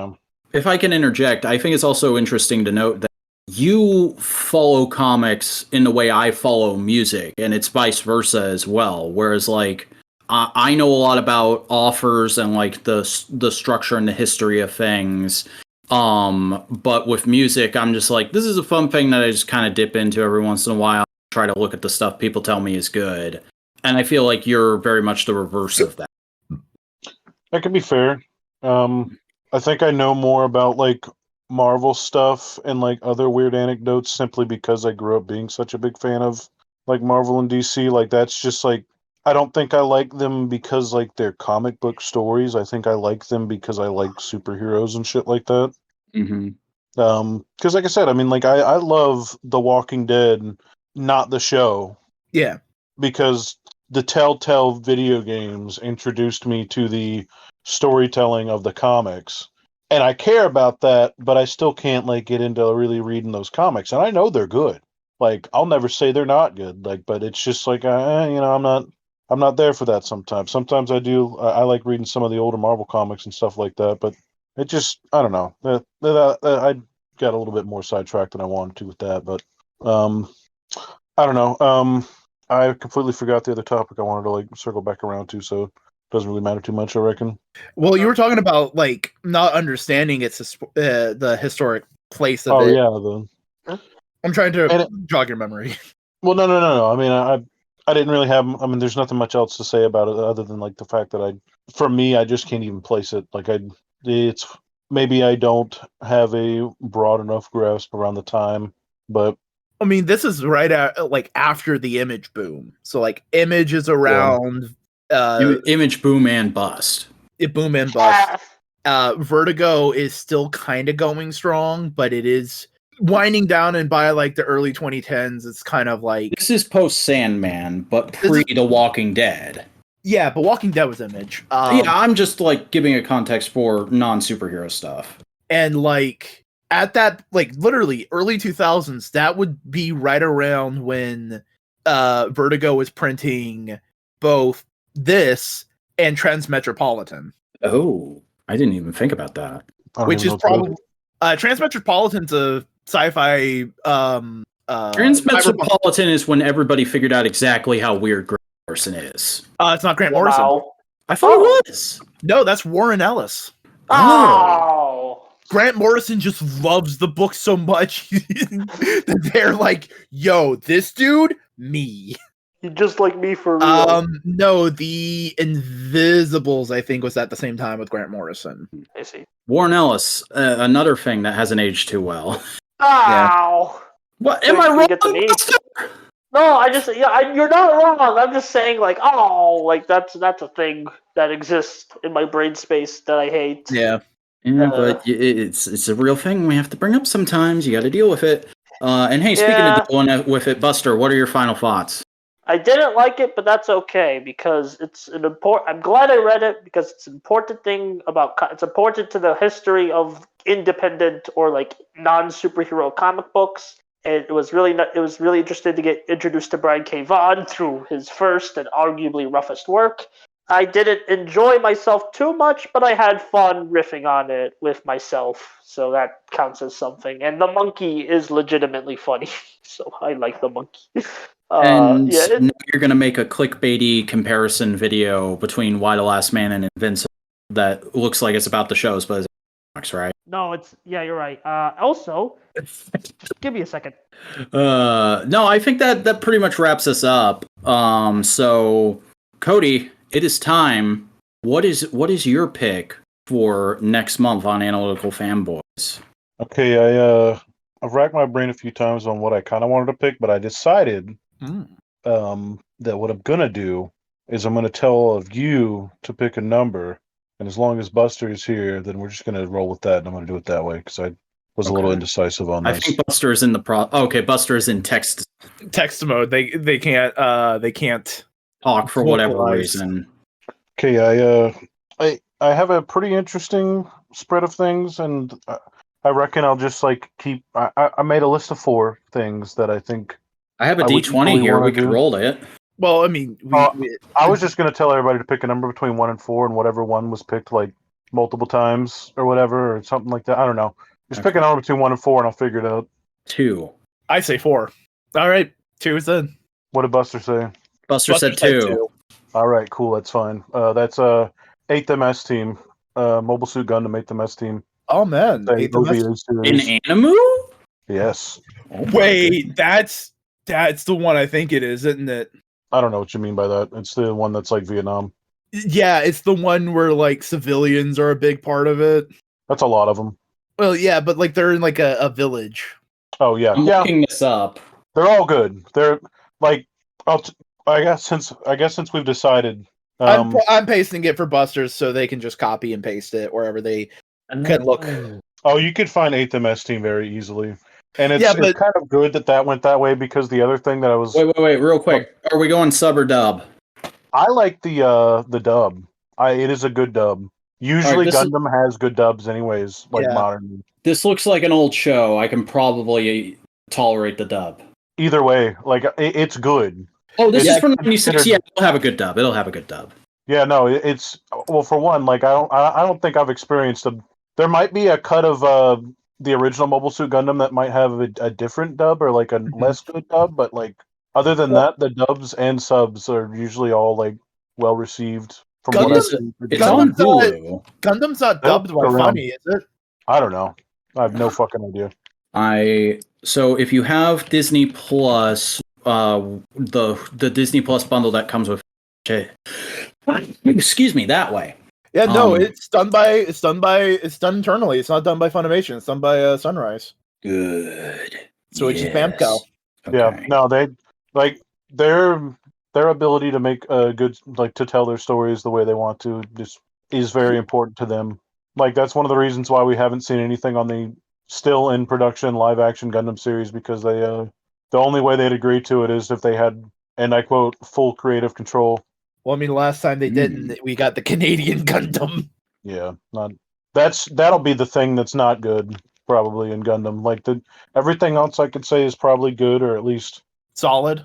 If I can interject, I think it's also interesting to note that you follow comics in the way I follow music, and it's vice versa as well. Whereas, like, I know a lot about authors and like the structure and the history of things. But with music, I'm just like, this is a fun thing that I just kind of dip into every once in a while. Try to look at the stuff people tell me is good, and I feel like you're very much the reverse of that. That could be fair. I think I know more about like Marvel stuff and like other weird anecdotes simply because I grew up being such a big fan of like Marvel and DC. Like that's just like I don't think I like them because like they're comic book stories. I think I like them because I like superheroes and shit like that. Mm-hmm. Because like I said, I mean, like I love The Walking Dead, not the show. Yeah. Because the Telltale video games introduced me to the storytelling of the comics. And I care about that, but I still can't like get into really reading those comics. And I know they're good. Like I'll never say they're not good. Like, but it's just like I'm not there for that sometimes. Sometimes I do. I like reading some of the older Marvel comics and stuff like that. But it just I don't know. I got a little bit more sidetracked than I wanted to with that. But I don't know. I completely forgot the other topic I wanted to like circle back around to, so it doesn't really matter too much, I reckon. Well, you were talking about like not understanding the historic place of it. Oh yeah, I'm trying to jog your memory. Well, no. I mean, I didn't really have. I mean, there's nothing much else to say about it other than like the fact that for me, I just can't even place it. Like it's maybe I don't have a broad enough grasp around the time, but. I mean, this is right at like after the Image boom. So like Image is around Image boom and bust. It boom and bust. Vertigo is still kind of going strong, but it is winding down, and by like the early 2010s, it's kind of like this is post Sandman, but pre The Walking Dead. Yeah, but Walking Dead was Image. Yeah, I'm just like giving a context for non-superhero stuff. And like at that, like literally early 2000s, that would be right around when Vertigo was printing both this and Transmetropolitan. Oh, I didn't even think about that. Which is probably Transmetropolitan's a sci-fi. Transmetropolitan is when everybody figured out exactly how weird Grant Morrison is. It's not Grant Morrison. I thought it was. No, that's Warren Ellis. Oh. Grant Morrison just loves the book so much that they're like, yo, this dude, me. You just like me for real. No, the Invisibles, I think, was at the same time with Grant Morrison. I see. Warren Ellis, another thing that hasn't aged too well. Ow! Yeah. What am I wrong? No, you're not wrong. I'm just saying, like, that's a thing that exists in my brain space that I hate. Yeah. Yeah, but it's a real thing we have to bring up sometimes. You got to deal with it. And hey, speaking of dealing with it, Buster, what are your final thoughts? I didn't like it, but that's okay because it's an important. I'm glad I read it because it's an important thing it's important to the history of independent or like non-superhero comic books. And it was really interesting to get introduced to Brian K. Vaughan through his first and arguably roughest work. I didn't enjoy myself too much, but I had fun riffing on it with myself, so that counts as something. And the monkey is legitimately funny, so I like the monkey. Now you're going to make a clickbaity comparison video between Why the Last Man and Invincible that looks like it's about the shows, but it's right? No, you're right. Also, give me a second. No, I think that pretty much wraps us up. So, Cody, it is time. What is your pick for next month on Analytical Fanboys? Okay, I've racked my brain a few times on what I kind of wanted to pick, but I decided that what I'm gonna do is I'm gonna tell all of you to pick a number, and as long as Buster is here, then we're just gonna roll with that, and I'm gonna do it that way because I was a little indecisive on this. I think Buster is in Buster is in text mode. They can't talk for whatever reason. Okay, I have a pretty interesting spread of things, and I reckon I'll just like keep. I made a list of 4 things that I think. I have a D20 here. We could roll it. Well, I mean, I was just going to tell everybody to pick a number between 1 and 4, and whatever one was picked, like multiple times or whatever, or something like that. I don't know. Just pick a number between 1 and 4, and I'll figure it out. 2. I say 4. All right, 2 is in. What did Buster say? Buster said 2. All right, cool. That's fine. That's 8th MS team. Mobile Suit Gundam 8th MS team. Oh man, 8th OVA MS. series. In Animu? Yes. Oh my Wait, that's the one I think it is, isn't it? I don't know what you mean by that. It's the one that's like Vietnam. Yeah, it's the one where like civilians are a big part of it. That's a lot of them. Well, yeah, but like they're in like a village. Oh yeah, I'm looking this up. They're all good. They're like, I guess since we've decided, I'm pasting it for Busters so they can just copy and paste it wherever they can look. Oh, you could find 8th MS team very easily, and it's but kind of good that went that way because the other thing that I was Wait, real quick. Are we going sub or dub? I like the dub. It is a good dub. Usually Gundam has good dubs anyways, like modern. This looks like an old show. I can probably tolerate the dub. Either way, like it's good. Oh, this is from 96. Yeah, it'll have a good dub. Yeah, no, it's well for one, like I don't think I've experienced there might be a cut of the original Mobile Suit Gundam that might have a different dub or like a less good dub, but like other than that, the dubs and subs are usually all like well received. From what I've seen. It's on Hulu. Gundam's not dubbed by Funny, is it? I don't know. I have no fucking idea. So if you have Disney Plus, the Disney Plus bundle that comes with, excuse me, that way. Yeah, no, it's done internally. It's not done by Funimation. It's done by Sunrise. Good. So it's Bamco. Okay. Yeah, no, they like their ability to make good, like to tell their stories the way they want to, just is very important to them. Like that's one of the reasons why we haven't seen anything on the still in production live action Gundam series, because they the only way they'd agree to it is if they had, and I quote, full creative control. Well, I mean, last time they didn't, we got the Canadian Gundam. Yeah, that'll be the thing that's not good probably in Gundam. Like everything else I could say is probably good, or at least solid.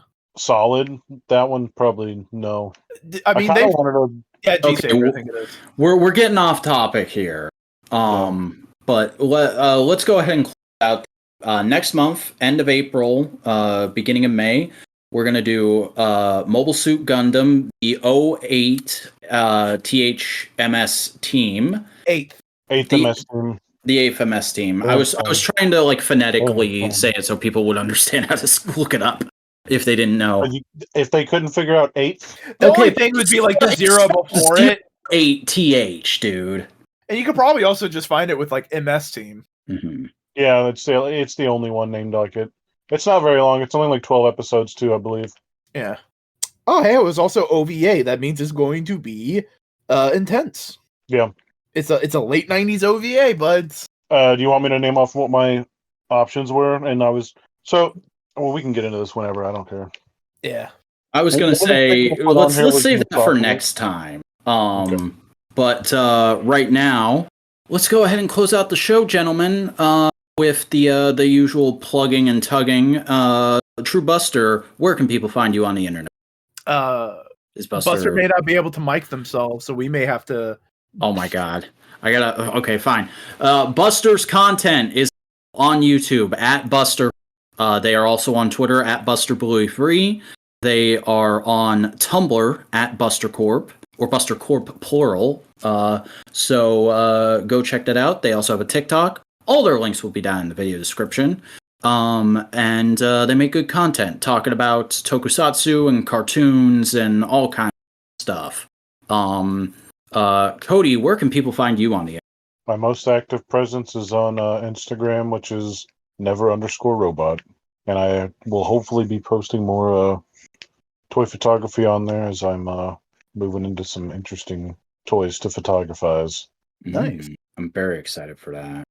That one probably no. I mean, they wanted to. Yeah, G-Saber, I think it is. We're getting off topic here. But let's go ahead and close out. Next month, end of April, beginning of May, we're going to do Mobile Suit Gundam, the 08 THMS team. 8th MS team. The 8th MS team. I was trying to like phonetically say it so people would understand how to look it up if they didn't know. If they couldn't figure out 8th? The only thing would be like the 0 before it. 8TH, dude. And you could probably also just find it with like MS team. Mm-hmm. Yeah, it's the only one named like it. It's not very long. It's only like 12 episodes too, I believe. Yeah. Oh, hey, it was also OVA. That means it's going to be intense. Yeah. It's a late 90s OVA, but do you want me to name off what my options were? And we can get into this whenever. I don't care. Yeah. I was going to say let's save that for next time. Okay. But right now, let's go ahead and close out the show, gentlemen, with the usual plugging and tugging. True Buster, where can people find you on the internet? Is Buster may not be able to mic themselves, so we may have to. Oh my god, okay, fine. Buster's content is on YouTube at Buster. They are also on Twitter at BusterBluey3. They are on Tumblr at BusterCorp. Or Buster Corp plural. So go check that out. They also have a TikTok. All their links will be down in the video description. And they make good content talking about tokusatsu and cartoons and all kinds of stuff. Cody, where can people find you on the internet? My most active presence is on Instagram, which is never_robot. And I will hopefully be posting more toy photography on there as I'm moving into some interesting toys to photographize. Nice. I'm very excited for that.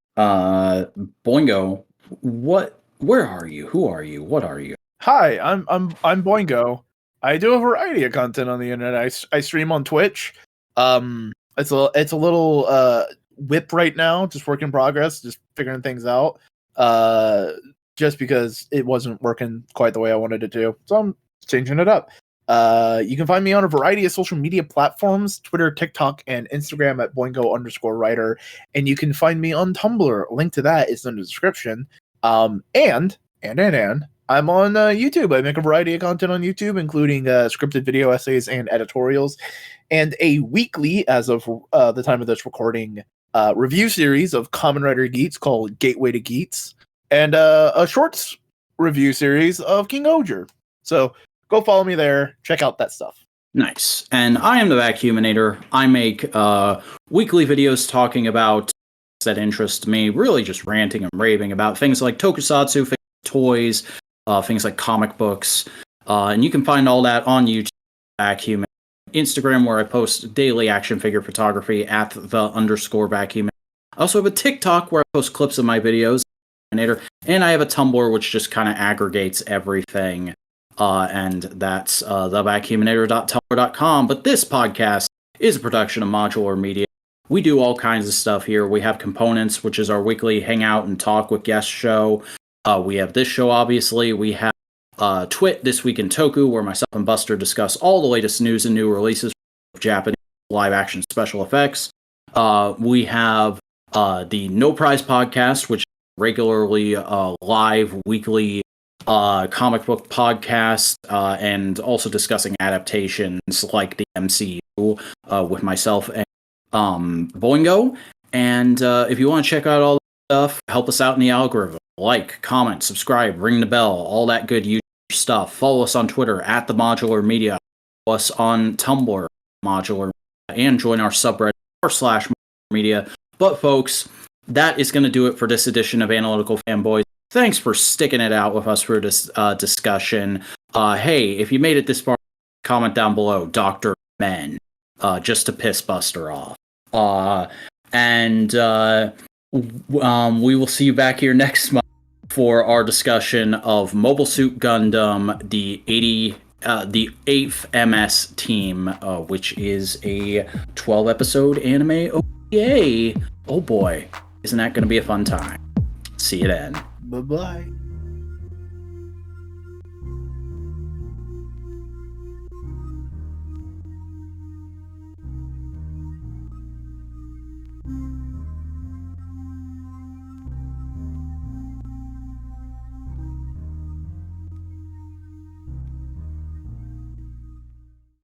Boingo, where are you? Who are you? What are you? Hi, I'm Boingo. I do a variety of content on the internet. I stream on Twitch. It's a little whip right now, just work in progress, just figuring things out. Just because it wasn't working quite the way I wanted it to. So I'm changing it up. You can find me on a variety of social media platforms, Twitter, TikTok, and Instagram at boingo_writer. And you can find me on Tumblr. A link to that is in the description. And I'm on YouTube. I make a variety of content on YouTube, including scripted video essays and editorials, and a weekly, as of the time of this recording, review series of Kamen Rider Geats called Gateway to Geats, and a shorts review series of King Oger. So go follow me there. Check out that stuff. Nice. And I am the Vacuuminator. I make weekly videos talking about that interest me, really just ranting and raving about things like tokusatsu, toys, things like comic books. And you can find all that on YouTube, Vacuum, Instagram, where I post daily action figure photography at _Vacuum. I also have a TikTok where I post clips of my videos, and I have a Tumblr which just kind of aggregates everything. And that's thevacuuminator.tumblr.com. But this podcast is a production of Modular Media. We do all kinds of stuff here. We have Components, which is our weekly hangout and talk with guest show. We have this show, obviously. We have Twit, This Week in Toku, where myself and Buster discuss all the latest news and new releases of Japanese live-action special effects. We have the No Prize podcast, which is regularly live weekly comic book podcast, and also discussing adaptations like the MCU with myself and Boingo. And if you want to check out all that stuff, help us out in the algorithm. Like, comment, subscribe, ring the bell, all that good YouTube stuff. Follow us on Twitter at the Modular Media. Follow us on Tumblr, Modular, and join our subreddit /media. But folks, that is going to do it for this edition of Analytical Fanboys. Thanks for sticking it out with us for this discussion. Hey, if you made it this far, comment down below, Dr. Men, just to piss Buster off. And we will see you back here next month for our discussion of Mobile Suit Gundam, the 8th MS team, which is a 12-episode anime OVA. Oh boy, isn't that going to be a fun time? See you then. Bye-bye.